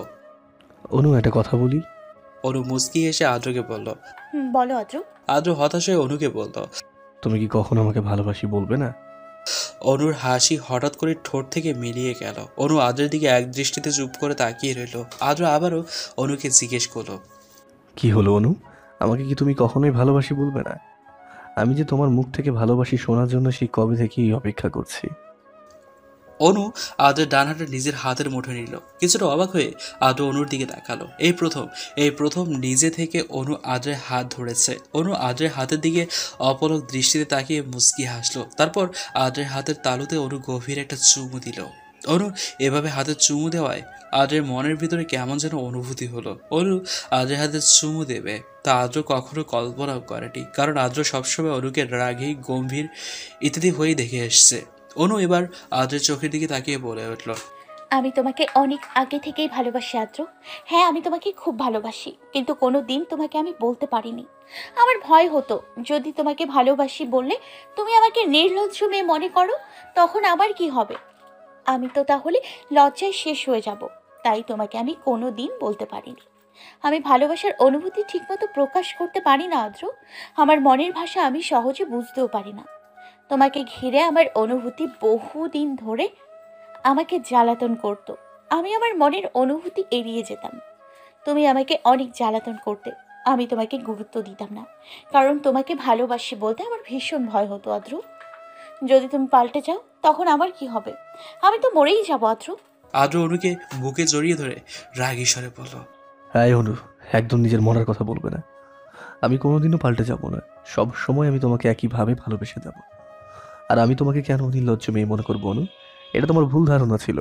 অনু একটা কথা বলি। অনু মুচকি এসে আদ্রকে বলল। বলো আদ্র। আদ্র হতাশ হয়ে অনুকে বলল। তুমি কি কখনো আমাকে ভালোবাসি বলবে না? অনুর হাসি হঠাৎ করে ঠোঁট থেকে মিলিয়ে গেল। অনু আদ্রের দিকে এক দৃষ্টিতে চুপ করে তাকিয়ে রইল। আদ্র আবারও অনুকে জিজ্ঞেস করলো। কি হলো অনু, আমাকে কি তুমি কখনোই ভালোবাসি বলবে না? আমি যে তোমার মুখ থেকে ভালোবাসি শোনার জন্য সেই কবে থেকেই অপেক্ষা করছি। অনু আদ্রের ডান হাতে নিজের হাতের মুঠো নিল। কিছুটা অবাক হয়ে আদ্র অনুর দিকে তাকালো। এই প্রথম নিজে থেকে অনু আদ্রের হাত ধরেছে। অনু আদ্রের হাতের দিকে অপলক দৃষ্টিতে তাকিয়ে মুচকি হাসলো। তারপর আদ্রের হাতের তালুতে অনু গভীর একটা চুমু দিল। অনু এভাবে হাতের চুমু দেওয়ায় আদ্রের মনের ভিতরে কেমন যেন অনুভূতি হলো। অনু আদ্রের হাতে চুমু দেবে তা আদ্র কখনো কল্পনাও করেনি, কারণ আদ্র সবসময় অনুকে রাগী, গম্ভীর ইত্যাদি হয়েই দেখে এসছে। অনু এবার আদ্রের চোখের দিকে তাকিয়ে বলে উঠল। আমি তোমাকে অনেক আগে থেকেই ভালোবাসি আদ্র। হ্যাঁ, আমি তোমাকে খুব ভালোবাসি, কিন্তু কোনো দিন তোমাকে আমি বলতে পারিনি। আমার ভয় হতো যদি তোমাকে ভালোবাসি বললে তুমি আমাকে নির্লজ্জ মেয়ে মনে করো, তখন আবার কি হবে? আমি তো তাহলে লজ্জায় শেষ হয়ে যাব। তাই তোমাকে আমি কোনো দিন বলতে পারিনি। আমি ভালোবাসার অনুভূতি ঠিকমতো প্রকাশ করতে পারি না আদ্র। আমার মনের ভাষা আমি সহজে বুঝতেও পারি না। তোমাকে ঘিরে আমার অনুভূতি বহুদিন ধরে আমাকে জ্বালাতন করতো। আমি আমার মনের অনুভূতি এড়িয়ে যেতাম। তুমি আমাকে অনেক জ্বালাতন করতে। আমি তোমাকে গুরুত্ব দিতাম না, কারণ তোমাকে ভালোবাসি বলতে আমার ভীষণ ভয় হতো আদ্র। যদি তুমি পাল্টে যাও তখন আমার কি হবে? আমি তো মরেই যাবো আদ্র। আদ্র অনুকে বুকে জড়িয়ে ধরে রাগী স্বরে বলল, হ্যাঁ অনু, একদম নিজের মনের কথা বলবে না। আমি কোনোদিনও পাল্টে যাব না। সব সময় আমি তোমাকে একইভাবে ভালোবেসে যাব। আর আমি তোমাকে কেন নির্লজ্জ মেয়ে মনে করবো অনু? এটা তোমার ভুল ধারণা ছিল।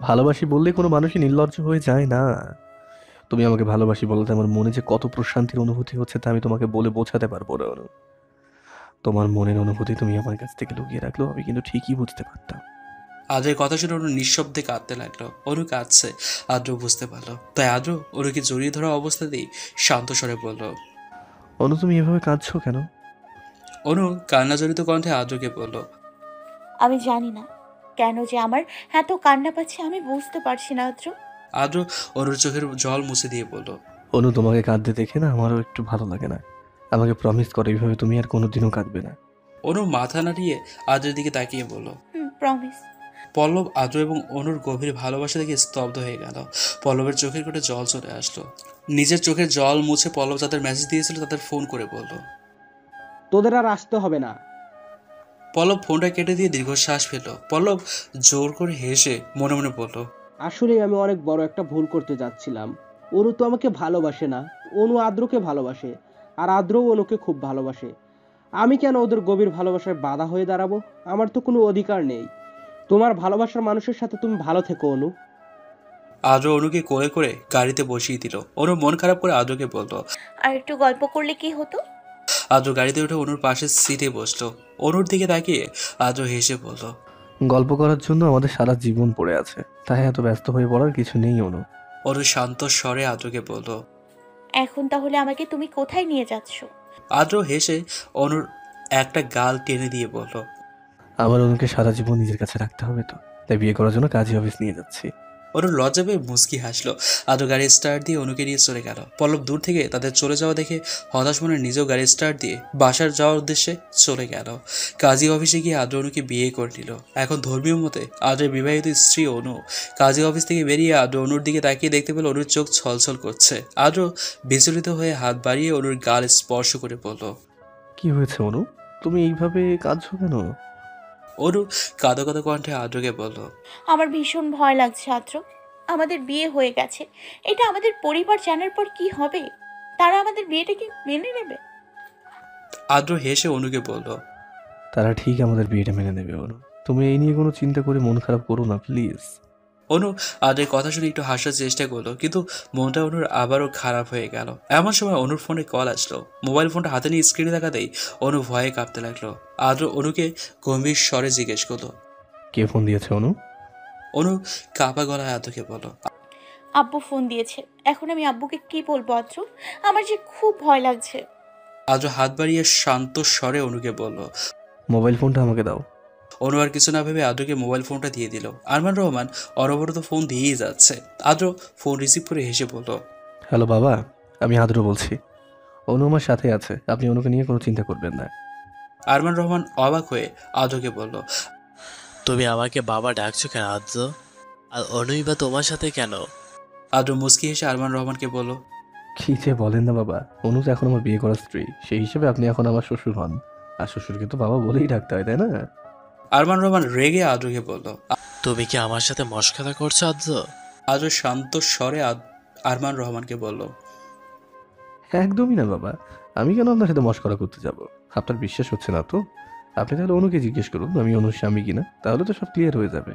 ভালোবাসি বললে কোনো মানুষই নির্লজ্জ হয়ে যায় না। তুমি আমাকে ভালোবাসি বলতে আমার মনে যে কত প্রশান্তির অনুভূতি হচ্ছে তা আমি তোমাকে বলে বোঝাতে পারবো না অনু। তোমার মনের অনুভূতি তুমি আমার কাছ থেকে লুকিয়ে রাখলেও আমি কিন্তু ঠিকই বুঝতে পারতাম। আদ্রের কথা শুনে অনু নিঃশব্দে কাঁদতে লাগলো। অনু কাঁদছে, আদ্র বুঝতে পারলো। তাই আদ্র অনুকে জড়িয়ে ধরা অবস্থাতেই শান্ত স্বরে বলল, অনু তুমি এভাবে কাঁদছো কেন? অনু কান্নাজড়িত কণ্ঠে আদ্রকে বলল, আমি জানি না কেন যে আমার এত কান্না পাচ্ছে, আমি বুঝতে পারছি না আদ্র। আদ্র অনুর চোখের জল মুছে দিয়ে বলল, অনু তোমাকে কাঁদতে দেখে না আমারও একটু ভালো লাগে না। আমাকে প্রমিস করো এইভাবে তুমি আর কোনোদিনও কাঁদবে না। অনু মাথা নাড়িয়ে আদ্রের দিকে তাকিয়ে বলল। প্রমিস। পল্লব আদ্র এবং অনুর গভীর ভালোবাসা দেখে স্তব্ধ হয়ে গেল। পল্লবের চোখের কোটে জল চলে আসলো। নিজের চোখের জল মুছে পল্লব যাদের মেসেজ দিয়েছিল তাদের ফোন করে বলল, তোদের আর আসতে হবে না। পল্লব ফোনটা কেটে দিয়ে দীর্ঘশ্বাস ফেলল। পল্লব জোর করে হেসে মনে মনে বলল, আসলে আমি অনেক বড় একটা ভুল করতে যাচ্ছিলাম। অনু তো আমাকে ভালোবাসে না, অনু আদ্রকে ভালোবাসে, আর আদ্রও অনুকে খুব ভালোবাসে। আমি কেন ওদের গভীর ভালোবাসায় বাধা হয়ে দাঁড়াবো? আমার তো কোনো অধিকার নেই। তোমার ভালোবাসার মানুষের সাথে তুমি ভালো থেকো অনু। আদ্র অনুকে কোলে করে গাড়িতে বসিয়ে দিল। অনু মন খারাপ করে আদ্রকে বলল। আর একটু গল্প করলে কি হতো? আদ্র গাড়িতে উঠে অনুর পাশের সিটে বসলো। অনুর দিকে তাকিয়ে আদ্র হেসে বলল, গল্প করার জন্য আমাদের সারা জীবন পড়ে আছে, তাই এত ব্যস্ত হয়ে পড়ার কিছু নেই অনু। অনু শান্ত স্বরে আদ্রকে বলল। এখন তাহলে আমাকে তুমি কোথায় নিয়ে যাচ্ছ? আদ্র হেসে অনুর একটা গাল টেনে দিয়ে বলল, আমার অনুকে সারা জীবন নিজের কাছে রাখতে হবে, তো তাই বিয়ে করার জন্য কাজী অফিস নিয়ে যাচ্ছি। অনু লজ্জা পেয়ে মুচকি হাসলো। আদ্র গাড়ি স্টার্ট দিয়ে অনুকে নিয়ে চলে গেল। পল্লব দূর থেকে তাদের চলে যাওয়া দেখে হতাশ মনে নিজেও গাড়ি স্টার্ট দিয়ে বাসার যাওয়ার উদ্দেশ্যে চলে গেল। কাজী অফিসে গিয়ে আদ্র অনুকে বিয়ে করে নিল। এখন ধর্মীয় মতে আদ্রের বিবাহিত স্ত্রী অনু। কাজী অফিস থেকে বেরিয়ে আদ্র অনুর দিকে তাকিয়ে দেখতে পেল অনুর চোখ ছলছল করছে। আদ্র বিচলিত হয়ে হাত বাড়িয়ে অনুর গাল স্পর্শ করে বলল, কি হয়েছে অনু, তুমি এইভাবে কাঁদছো কেন? অনু কাঁদো কাঁদো কণ্ঠে আদ্রকে বলল, আমার ভীষণ ভয় লাগছে আদ্র। আমাদের বিয়ে হয়ে গেছে, এটা আমাদের পরিবার জানার পর কি হবে? তারা আমাদের বিয়েটা কি মেনে নেবে? আদ্র হেসে অনুকে বলল, তারা ঠিক আমাদের বিয়েটা মেনে নেবে অনু, তুমি এই নিয়ে কোনো চিন্তা করে মন খারাপ করো না প্লিজ। অনু আদ্রের কথা শুনে একটু হাসার চেষ্টা করলো, কিন্তু মনটা অনুর আবারও খারাপ হয়ে গেল। এমন সময় অনুর ফোনে কল আসলো। মোবাইল ফোনটা হাতে নিয়ে স্ক্রিনে দেখাতেই অনু ভয়ে কাঁপতে লাগলো। আদ্র অনুকে গম্ভীর স্বরে জিজ্ঞেস করলো। কে ফোন দিয়েছে অনু? অনু কাঁপা গলায় আদ্রকে বলল, আব্বু ফোন দিয়েছে। এখন আমি আব্বুকে কি বলবো আদ্র? আমার যে খুব ভয় লাগছে। আদ্র হাত বাড়িয়ে শান্ত স্বরে অনুকে বলল। মোবাইল ফোনটা আমাকে দাও। অনু আর কিছু না ভেবে আদ্রকে মোবাইল ফোনটা দিয়ে দিল। আরমান রহমান অনবরত ফোন দিয়েই যাচ্ছে। আদ্র ফোন রিসিভ করে হেসে বলল, হ্যালো বাবা, আমি আদ্র বলছি। অনু আমার সাথে আছে, আপনি অনুকে নিয়ে কোনো চিন্তা করবেন না। আরমান রহমান অবাক হয়ে আদ্রকে বলল, তুমি আমাকে বাবা ডাকছো কেন আদ্র? আর অনুই বা তোমার সাথে কেন? আদ্র মুস্কি হেসে আরমান রহমানকে বলল, কি যে বলেন না বাবা, অনু তো এখন আমার বিয়ে করা স্ত্রী, সেই হিসেবে আপনি এখন আমার শ্বশুর হন, আর শ্বশুরকে তো বাবা বলেই ডাকতে হয়, তাই না? আরমান রহমান রেগে আদ্রকে বলল। তুমি কি আমার সাথে মশকরা করছো আদ্র? আদ্র শান্ত স্বরে আরমান রহমানকে বলল, একদমই না বাবা, আমি কেন আপনার সাথে মশকরা করতে যাব? আপনার বিশ্বাস হচ্ছে না তো? আপনি তাহলে অনুকে জিজ্ঞেস করুন আমি অনুর স্বামী কিনা, তাহলে তো সব ক্লিয়ার হয়ে যাবে।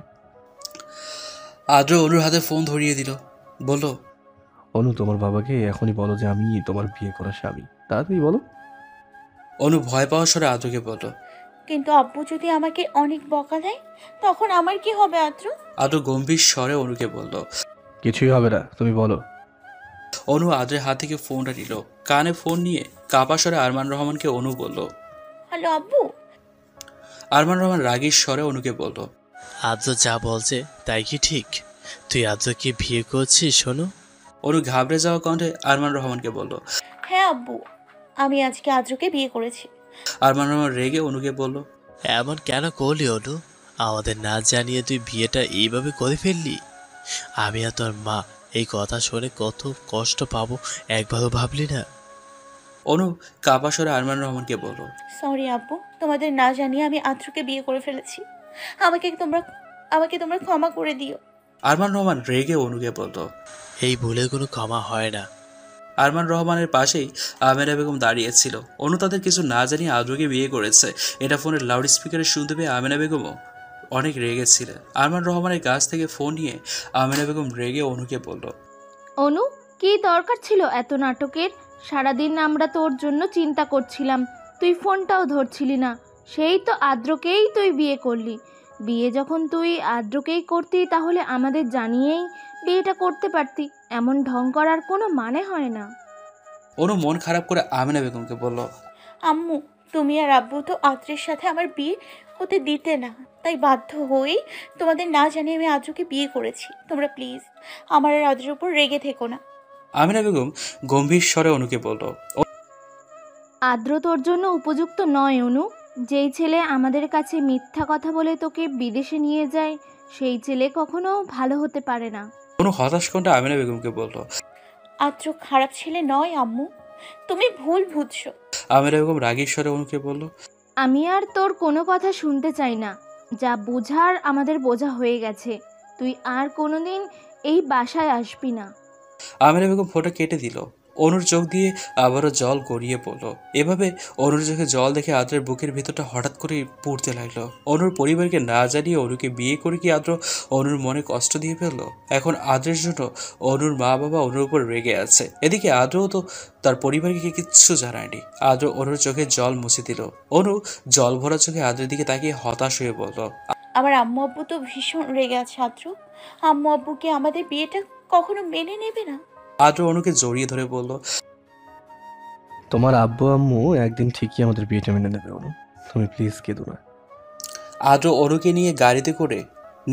আদ্র অনুর হাতে ফোন ধরিয়ে দিল, বলল, অনু তোমার বাবাকে এখনই বলো যে আমি তোমার বিয়ে করা স্বামী, তাড়াতাড়ি বলো। অনু ভয় পাওয়ার স্বরে আদ্রকে বলল। কিন্তু আব্বু যদি আমাকে অনেক বকা দেয় তখন আমার কি হবে আদ্র? আদ্র গম্ভীর স্বরে অনুকে বলল। কিছুই হবে না, তুমি বলো। অনু আদ্রের হাত থেকে ফোনটা নিল। কানে ফোন নিয়ে কাপা স্বরে আরমান রহমানকে অনু বলল। হ্যালো আব্বু। আরমান রহমান রাগীর স্বরে অনুকে বলল, আদ্র যা বলছে তাই কি ঠিক? তুই আদ্রকে বিয়ে করছিস শোনো? অনু ঘাবড়ে যাওয়া কণ্ঠে আরমান রহমানকে বলল। হ্যাঁ আব্বু, আমি আজকে আদ্রকে বিয়ে করেছি। আরমান রহমান রেগে অনুকে বলল, এমন কেন করলি অনু? আমাদের না জানিয়ে তুই বিয়েটা এইভাবে করে ফেললি। আমি আর তোর মা এই কথা শুনে কত কষ্ট পাবো একবারও ভাবলি না? অনু কাপা স্বরে আরমান রহমানকে বলল। সরি আব্বু, তোমাদের না জানিয়ে আমি আদ্রকে বিয়ে করে ফেলেছি। আমাকে তোমরা আমাকে তোমরা ক্ষমা করে দিও। আরমান রহমান রেগে অনুকে বলল। এই ভুলের কোনো ক্ষমা হয় না। আরমান রহমানের পাশেই আমেরা বেগম দাঁড়িয়েছিল। অনু তাদের কিছু না জানিয়ে আদ্রকে বিয়ে করেছে, এটা ফোনের লাউড স্পিকারে শুনতে পেয়ে আমেনা বেগমও অনেক রেগেছিলেন। আরমান রহমানের কাছ থেকে ফোন নিয়ে আমেনা বেগম রেগে অনুকে বলল। অনু, কি দরকার ছিল এত নাটকের? সারাদিন আমরা তোর জন্য চিন্তা করছিলাম, তুই ফোনটাও ধরছিলি না। সেই তো আদ্রকেই তুই বিয়ে করলি। বিয়ে যখন তুই আদ্রকেই করতি, তাহলে আমাদের জানিয়েই বিয়েটা করতে পারতি। এমন ঢং করার কোনো মানে হয় না। অনু মন খারাপ করে আমেনা বেগমকে বলল। আম্মু, তুমি আর আব্বু তো আদ্রের সাথে আমার বিয়ে হতে দিতে না, তাই বাধ্য হয়েই তোমাদের না জানিয়ে আমি আদ্রকে বিয়ে করেছি। তোমরা প্লিজ আমার আর আদ্রের উপর রেগে থেকো না। আমেনা বেগম গম্ভীর স্বরে অনুকে বলল। আদ্র তোর জন্য উপযুক্ত নয় অনু। যেই ছেলে আমাদের কাছে মিথ্যা কথা বলে তোকে বিদেশে নিয়ে যায়, সেই ছেলে কখনো ভালো হতে পারে না। অনু হতাশ কণ্ঠে আমেনা বেগমকে বলল। আদ্র খারাপ ছেলে নয় আম্মু, তুমি ভুল বুঝছো। আমেনা বেগম রাগীর স্বরে অনুকে বলল। আমি আর তোর কোনো কথা শুনতে চাই না। যা বোঝার আমাদের বোঝা হয়ে গেছে। তুই আর কোনোদিন এই বাসায় আসবি না। আমেনা বেগম ফোঁটা কেটে দিল। অনুর চোখ দিয়ে আবারও জল গড়িয়ে পড়ল। এভাবে অনুর চোখে জল দেখে আদ্রের বুকের ভেতরটা হঠাৎ করে পড়তে লাগলো। অনুর পরিবারকে না জানিয়ে অনুকে বিয়ে করে কি আদ্র অনুর মনে কষ্ট দিয়ে ফেললো? এখন আদ্রের জন্য অনুর মা বাবা অনুর উপর রেগে আছে। এদিকে আদ্রও তো তার পরিবারকে কিচ্ছু জানায়নি। আদ্র অনুর চোখে জল মুছে দিল। অনু জল ভরা চোখে আদ্রের দিকে তাকিয়ে হতাশ হয়ে বলল। আমার আম্মু আব্বু তো ভীষণ রেগে আছে আদ্র। আম্মু আব্বুকে আমাদের বিয়েটা কখনো মেনে নেবে না। আদ্র অনুকে জড়িয়ে ধরে বলল। তোমার আব্বু আম্মু একদিন ঠিকই আমাদের বিয়েটা মেনে নেবে অনু, তুমি প্লিজ কেঁদো না। আদ্র অনুকে নিয়ে গাড়িতে করে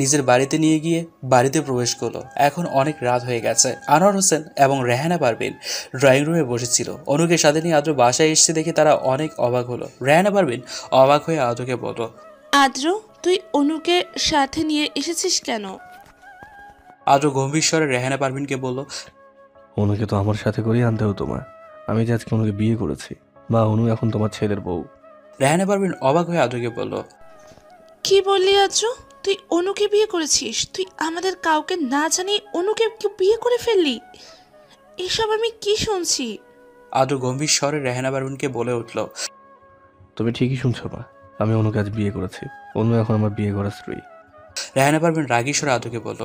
নিজের বাড়িতে নিয়ে গিয়ে বাড়িতে প্রবেশ করলো। এখন অনেক রাত হয়ে গেছে। আনোয়ার হোসেন এবং রেহানা পারভিন ড্রয়িং রুমে বসেছিল। অনুকে সাথে নিয়ে আদ্র বাসায় এসে দেখে তারা অনেক অবাক হলো। রেহানা পারভিন অবাক হয়ে আদ্রকে বলল। আদ্র, তুই অনুকে সাথে নিয়ে এসেছিস কেন? আদ্র গম্ভীর স্বরে রেহানা পারভিনকে বলল। অনুকে তো আমার সাথে করেই আনতে হতো মা, আমি যে আজকে অনুকে বিয়ে করেছি মা, অনু এখন তোমার ছেলের বউ। রেহানা পারভিন অবাক হয়ে আদ্রকে বলল। কি বললি আদ্র? তুই অনুকে বিয়ে করেছিস? তুই আমাদের কাউকে না জানিয়ে অনুকে বিয়ে করে ফেললি? এসব আমি কি শুনছি? আদ্র গম্ভীর স্বরে রেহানা পারভিনকে বলে উঠল। তুমি ঠিকই শুনছো মা, আমি অনুকে আজ বিয়ে করেছি। অনু এখন আমার বিয়ে করা স্ত্রী। রেহানা পারভিন রাগী স্বরে আদ্রকে বলল।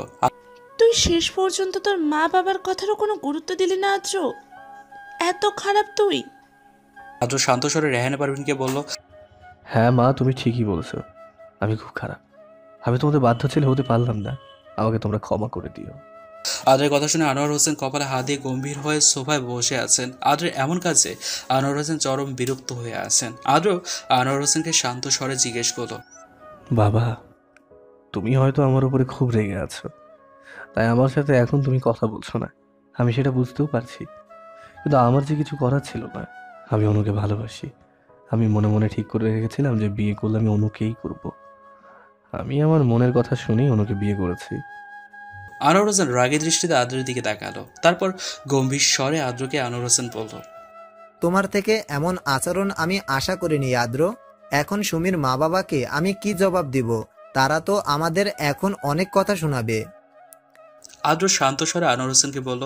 তুই শেষ পর্যন্ত তোর মা বাবার কথারও কোনো গুরুত্ব দিলি না আদ্র? এত খারাপ তুই? আদ্র শান্ত স্বরে রেহানা পারভিনকে বলল। হ্যাঁ মা, তুমি ঠিকই বলেছো, আমি খুব খারাপ। আমি তোমাদের বাধ্য ছেলে হতে পারলাম না, আমাকে তোমরা ক্ষমা করে দিও। আদ্রের কথা শুনে আনোয়ার হোসেন কপালে হাত দিয়ে গম্ভীর হয়ে সোফায় বসে আছেন। আদ্রের এমন কাজে আনোয়ার হোসেন চরম বিরক্ত হয়ে আছেন। আদ্র আনোয়ার হোসেনকে শান্ত স্বরে জিজ্ঞেস করলো। বাবা, তুমি হয়তো আমার উপরে খুব রেগে আছো, তাই আমার সাথে এখন তুমি কথা বলছো না, আমি সেটা বুঝতেও পারছি। কিন্তু আমার যে কিছু করার ছিল না, আমি অনুকে ভালোবাসি। আমি মনে মনে ঠিক করে রেখেছিলাম যে বিয়ে করলে আমি অনুকেই করব। আমি আমার মনের কথা শুনেই অনুকে বিয়ে করেছি। আনোয়ার হোসেন রাগী দৃষ্টিতে আদ্রের দিকে তাকালো। তারপর গম্ভীর স্বরে আদ্রকে আনোয়ার হোসেন বলল। তোমার থেকে এমন আচরণ আমি আশা করিনি আদ্র। এখন সুমির মা বাবাকে আমি কি জবাব দিব? তারা তো আমাদের এখন অনেক কথা শোনাবে। আদ্র শান্ত স্বরে আনোয়ার হোসেনকে বলল।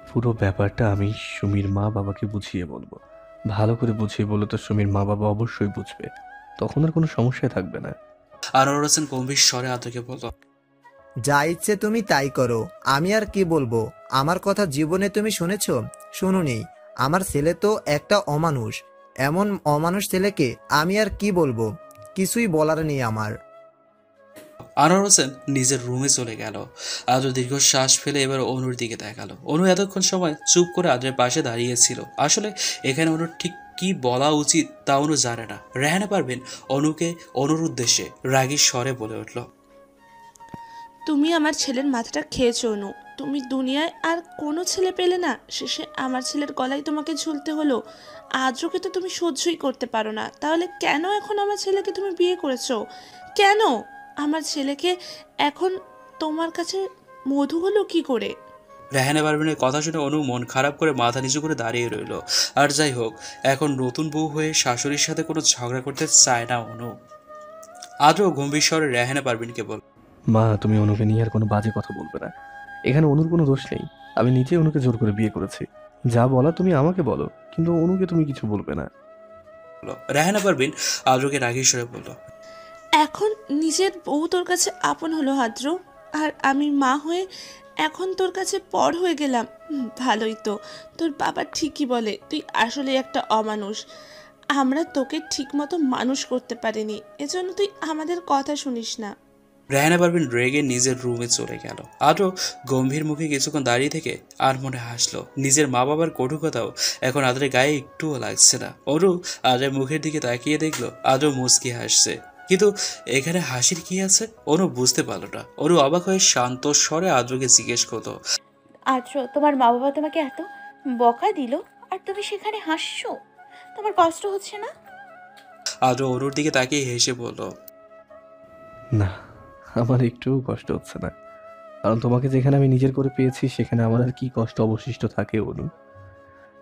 পুরো ব্যাপারটা আমি সুমির মা বাবাকে বুঝিয়ে বলবো। ভালো করে বুঝিয়ে বলে তো সুমির মা বাবা অবশ্যই বুঝবে, তখন আর কোনো সমস্যাই থাকবে না। আনোয়ার হোসেন গম্ভীর স্বরে আদ্রকে বলল। যা ইচ্ছে তুমি তাই করো, আমি আর কি বলবো? আমার কথা জীবনে তুমি শুনেছো? শুনুনি। আমার ছেলে তো একটা অমানুষ। এমন অমানুষ ছেলেকে আমি আর কি বলবো? কিছুই বলার নেই আমার। আনোয়ার হোসেন নিজের রুমে চলে গেল। আদ্র দীর্ঘশ্বাস ফেলে এবার অনুর দিকে তাকালো। অনু এতক্ষণ সময় চুপ করে আদ্রের পাশে দাঁড়িয়েছিল। আসলে এখানে অনুর ঠিক কি বলা উচিত তা অনু জানে না। রেহানা পারভিন অনুকে অনুর উদ্দেশ্যে রাগী স্বরে বলে উঠল। তুমি আমার ছেলের মাথাটা খেয়েছো অনু। তুমি দুনিয়ায় আর কোনো ছেলে পেলে না, শেষে আমার ছেলের গলায় তোমাকে ঝুলতে হলো। আদ্রকে তো তুমি সহ্যই করতে পারো না, তাহলে কেন এখন আমার ছেলেকে তুমি বিয়ে করেছো? কেন আমার ছেলেকে এখন তোমার কাছে মধু হলো কি করে? রেহানা পারভিনের কথা শুনে অনু মন খারাপ করে মাথা নিচু করে দাঁড়িয়ে রইল। আর যাই হোক, এখন নতুন বউ হয়ে শাশুড়ির সাথে কোনো ঝগড়া করতে চায় না অনু। আদ্র গম্ভীর স্বরে রেহানা পারভিনকে বলল, মা, তুমি অনুকে নিয়ে আর কোনো বাজে কথা বলবে না। এখানে অনুর কোনো দোষ নেই। আমি নিজে অনুকে জোর করে বিয়ে করেছি। যা বলা তুমি আমাকে বলো, কিন্তু অনুকে তুমি কিছু বলবে না। রেহানা পারভিন আদ্রকে রাগী স্বরে বলল, এখন নিজের বউ তোর কাছে আপন হলো আদ্র, আর আমি মা হয়ে এখন তোর কাছে পর হয়ে গেলাম। ভালোই তো, তোর বাবা ঠিকই বলে তুই আসলে একটা অমানুষ। আমরা তোকে ঠিক মতো মানুষ করতে পারিনি, এজন্য তুই আমাদের কথা শুনিস না। রেহানা পারভিন রেগে নিজের রুমে চলে গেল। আদ্র গম্ভীর মুখে কিছুক্ষণ দাঁড়িয়ে থেকে আর মনে হাসলো। নিজের মা বাবার কটুকথাও এখন আদ্রের গায়ে একটুও লাগছে না। অনু আদ্রের মুখের দিকে তাকিয়ে দেখলো আদ্র মুচকি হাসছে, কিন্তু এখানে হাসির কি আছে অনু বুঝতে পারলো না। অনু অবাক হয়ে শান্ত স্বরে আদ্রকে জিজ্ঞেস করলো, আদ্র, তোমার মা বাবা তোমাকে এত বকা দিল আর তুমি সেখানে হাসছো? তোমার কষ্ট হচ্ছে না? আদ্র অনুর দিকে তাকিয়ে হেসে বলল, না, আমার একটুও কষ্ট হচ্ছে না। কারণ তোমাকে যেখানে আমি নিজের করে পেয়েছি সেখানে আমার আর কি কষ্ট অবশিষ্ট থাকে অনু?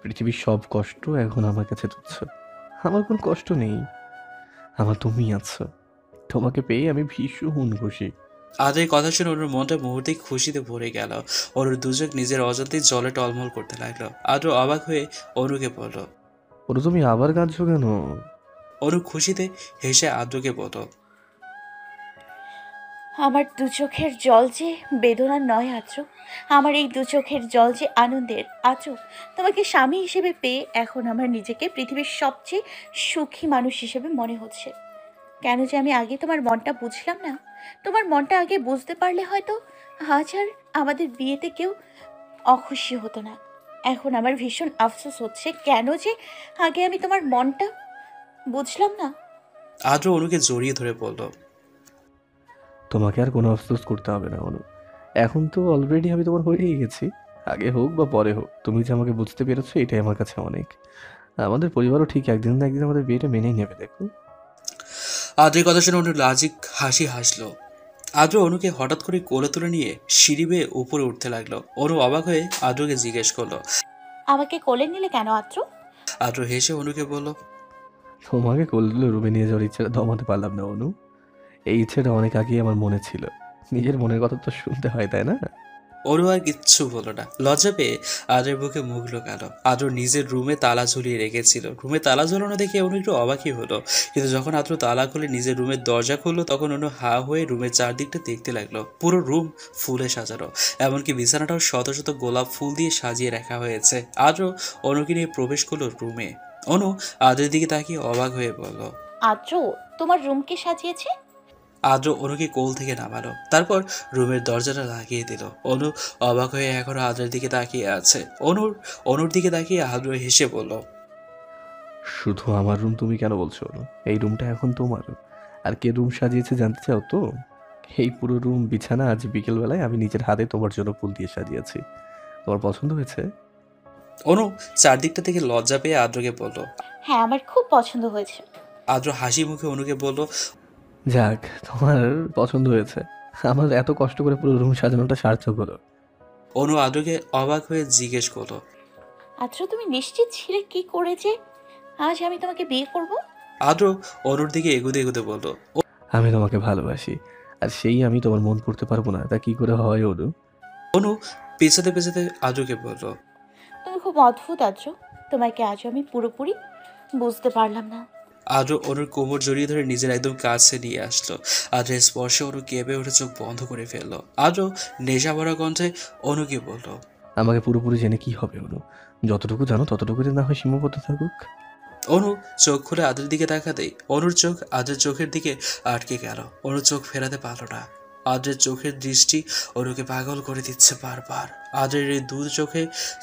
পৃথিবীর সব কষ্ট এখন আমার কাছে তুচ্ছ। আমার কোনো কষ্ট নেই, আমার তুমি আছো। তোমাকে পেয়ে আমি ভীষণ খুশি। আদ্রের কথা শুনে অনুর মনটা মুহূর্তেই খুশিতে ভরে গেল। অনুর দুচোখ নিজের অজান্তেই জলে টলমল করতে লাগলো। আদ্র অবাক হয়ে অনুকে বলল, অনু, তুমি আবার কাঁদছো কেন? অনু খুশিতে হেসে আদ্রকে বলল, আমার দু চোখের জল যে বেদনার নয় আদ্র, আমার এই দু চোখের জল যে আনন্দের। আদ্র, তোমাকে স্বামী হিসেবে পেয়ে এখন আমার নিজেকে পৃথিবীর সবচেয়ে সুখী মানুষ হিসেবে মনে হচ্ছে। কেন যে আমি আগে তোমার মনটা বুঝলাম না। তোমার মনটা আগে বুঝতে পারলে হয়তো আজ আর আমাদের বিয়েতে কেউ অখুশি হতো না। এখন আমার ভীষণ আফসোস হচ্ছে কেন যে আগে আমি তোমার মনটা বুঝলাম না। আদ্র অনুকে জড়িয়ে ধরে বলল, তোমাকে আর কোনো আফসোস করতে হবে না অনু। এখন তো অলরেডি আমি তোমার হয়েই গেছি। আগে হোক বা পরে হোক, তুমি যে আমাকে বুঝতে পেরেছো এটাই আমার কাছে অনেক। আমাদের পরিবারও ঠিক একদিন না একদিন আমাদের বিয়েটা মেনেই নেবে, দেখো। আদ্রের কথা শুনে অনু লাজিক হাসি হাসলো। আদ্র অনুকে হঠাৎ করে কোলে তুলে নিয়ে সিঁড়ি বেয়ে উপরে উঠতে লাগলো। অনু অবাক হয়ে আদ্রকে জিজ্ঞেস করলো, আমাকে কোলে নিলে কেন আদ্র? আদ্র হেসে অনুকে বলল, তোমাকে কোলগুলো রুমে নিয়ে যাওয়ার ইচ্ছাটা দমাতে পারলাম না অনু। এই ইচ্ছেটা অনেক আগেই আমার মনে ছিল। নিজের মনের কথা তো শুনতে হয়, তাই না? অনু আর কিচ্ছু বলল না। লজ্জা পেয়ে আদ্রের বুকে মুখ লুকাল। আদ্র নিজের রুমে তালা ঝুলিয়ে রেখেছিল। রুমে তালা ঝুলানো দেখে অনু একটু অবাকই হলো, কিন্তু যখন আদ্র তালা খুলে নিজের রুমের দরজা খুললো তখন অনু হা হয়ে রুমের চারদিকটা দেখতে লাগলো। পুরো রুম ফুলে সাজানো, এমনকি বিছানাটাও শত শত গোলাপ ফুল দিয়ে সাজিয়ে রাখা হয়েছে। আদ্র অনুকে নিয়ে প্রবেশ করলো রুমে। অনু আদ্রের দিকে তাকিয়ে অবাক হয়ে বলল, আদ্র, তোমার রুম কে সাজিয়েছে? আদ্র অনুকে কোল থেকে নামালো, তারপর রুমের দরজাটা লাগিয়ে দিল। অনু অবাক হয়ে এখনো আদ্রের দিকে তাকিয়ে আছে। অনুর দিকে তাকিয়ে আদ্র হেসে বলল, শুধু আমার রুম তুমি কেন বলছো অনু? এই রুমটা এখন তোমার। আর কে রুম সাজিয়েছে জানতে চাও তো? এই পুরো রুম বিছানা আজ বিকেলবেলায় আমি নিজের হাতে তোমার জন্য ফুল দিয়ে সাজিয়েছি। তোমার পছন্দ হয়েছে? অনু চারদিকটা থেকে লজ্জা পেয়ে আদ্রকে বলল। হ্যাঁ, আমার খুব পছন্দ হয়েছে। আদ্র হাসি মুখে অনুকে বলল, যাক, তোমার পছন্দ হয়েছে। আমার এত কষ্ট করে পুরো রুম সাজানোটা সার্থক হলো। অনু আদ্রকে অবাক হয়ে জিজ্ঞেস করলো, আদ্র, তুমি নিশ্চিত ছিলে কি করে যে আজ আমি তোমাকে বিয়ে করব? আদ্র অনুর দিকে এগুতে এগুতে বলল, আমি তোমাকে ভালোবাসি, আর সেই আমি তোমার মন পড়তে পারবো না, তা কি করে হয় অনু? অনু পেছাতে পেছাতে আদ্রকে বলল, তুমি খুব অদ্ভুত আদ্র, তোমাকে আজ আমি পুরোপুরি বুঝতে পারলাম না। আদ্র অনুর কোমর জড়িয়ে ধরে নিজের একদম কাছে নিয়ে আসলো। আদ্রের স্পর্শে অনু কেঁপে উঠে চোখ বন্ধ করে ফেললো। আদ্র নেশা ভরা কণ্ঠে অনুকে বলল, আমাকে পুরোপুরি জেনে কি হবে অনু? যতটুকু জানো ততটুকুতে না হয় সীমাবদ্ধ থাকুক। অনু চোখ খুলে আদ্রের দিকে তাকাতেই অনুর চোখ আদ্রের চোখের দিকে আটকে গেল। অনু চোখ ফেরাতে পারল না। আদ্রের চোখের দৃষ্টি অনুকে পাগল করে দিচ্ছে বারবার। আদ্রের এই দু চোখে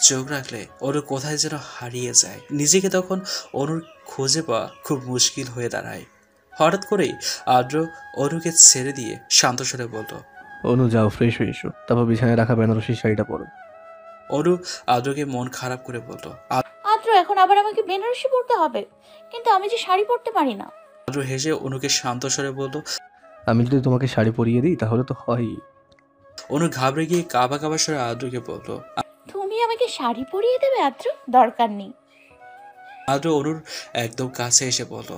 চোখ রাখলে অনু কোথায় যেন হারিয়ে যায়। নিজেকে তখন অনুর খুঁজে পাওয়া খুব মুশকিল হয়ে দাঁড়ায়। হঠাৎ করেই আদ্র অনুকে ছেড়ে দিয়ে শান্ত স্বরে বলল, অনু, যাও ফ্রেশ হয়ে এসো, তারপর বিছানায় রাখা বেনারসি শাড়িটা পরো। অনু আদ্রকে মন খারাপ করে বলল। আদ্র, এখন আবার আমাকে বেনারসি পরতে হবে? কিন্তু আমি যে শাড়ি পরতে পারি না। আদ্র হেসে অনুকে শান্ত স্বরে বলল, আমি যদি তোমাকে শাড়ি পরিয়ে দিই তাহলে তো হয়ই। অনু ঘাবড়ে গিয়ে কাবা কাবা স্বরে আদ্রকে বলল। তুমি আমাকে শাড়ি পরিয়ে দেবে আদ্র? দরকার নেই। আদ্র অনুর একদম কাছে এসে বলল।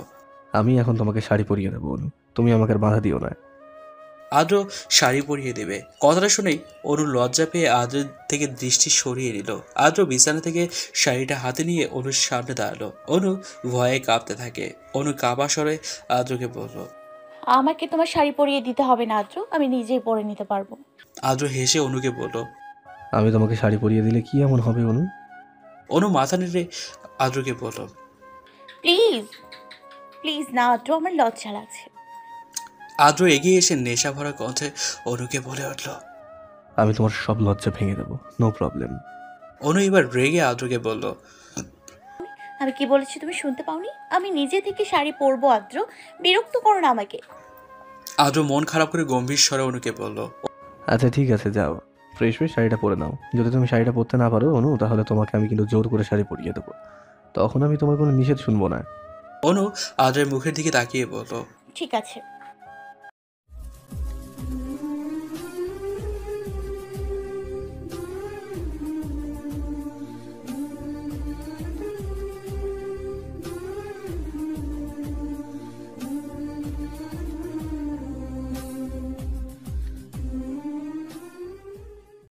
আমি এখন তোমাকে শাড়ি পরিয়ে দেবো অনু, তুমি আমাকে আর বাধা দিও না। আদ্র শাড়ি পরিয়ে দেবে কথাটা শুনেই অনু লজ্জা পেয়ে আদ্রের থেকে দৃষ্টি সরিয়ে নিল। আদ্র বিছানা থেকে শাড়িটা হাতে নিয়ে অনুর সামনে দাঁড়ালো। অনু ভয়ে কাঁপতে থাকে। অনু কাঁপা স্বরে আদ্রকে বলল। আমাকে তোমার শাড়ি পরিয়ে দিতে হবে না আদ্র, আমি নিজেই পরে নিতে পারবো। আদ্র হেসে অনুকে বলল। আমি তোমাকে শাড়ি পরিয়ে দিলে কি এমন হবে অনু? অনু মাথা নেড়ে আদ্রকে বলল। প্লিজ প্লিজ না আদ্র, আমার লজ্জা লাগছে। আদ্র এগিয়ে এসে নেশা ভরা কণ্ঠে অনুকে বলে উঠল। আমি তোমার সব লজ্জা ভেঙে দেবো, নো প্রবলেম। অনু এবার রেগে আদ্রকে বলল। আমি কি বলেছি তুমি শুনতে পাওনি? আমি নিজে থেকে শাড়ি পরবো আদ্র, বিরক্ত করো না আমাকে। আদ্র মন খারাপ করে গম্ভীর স্বরে অনুকে বলল। আচ্ছা ঠিক আছে, যাও ফ্রেশ হয়ে শাড়িটা পরে নাও। যদি তুমি শাড়িটা পরতে না পারো অনু, তাহলে তোমাকে আমি কিন্তু জোর করে শাড়ি পরিয়ে দেবো, তখন আমি তোমার কোনো নিষেধ শুনবো না। অনু আদ্রের মুখের দিকে তাকিয়ে বলল। ঠিক আছে।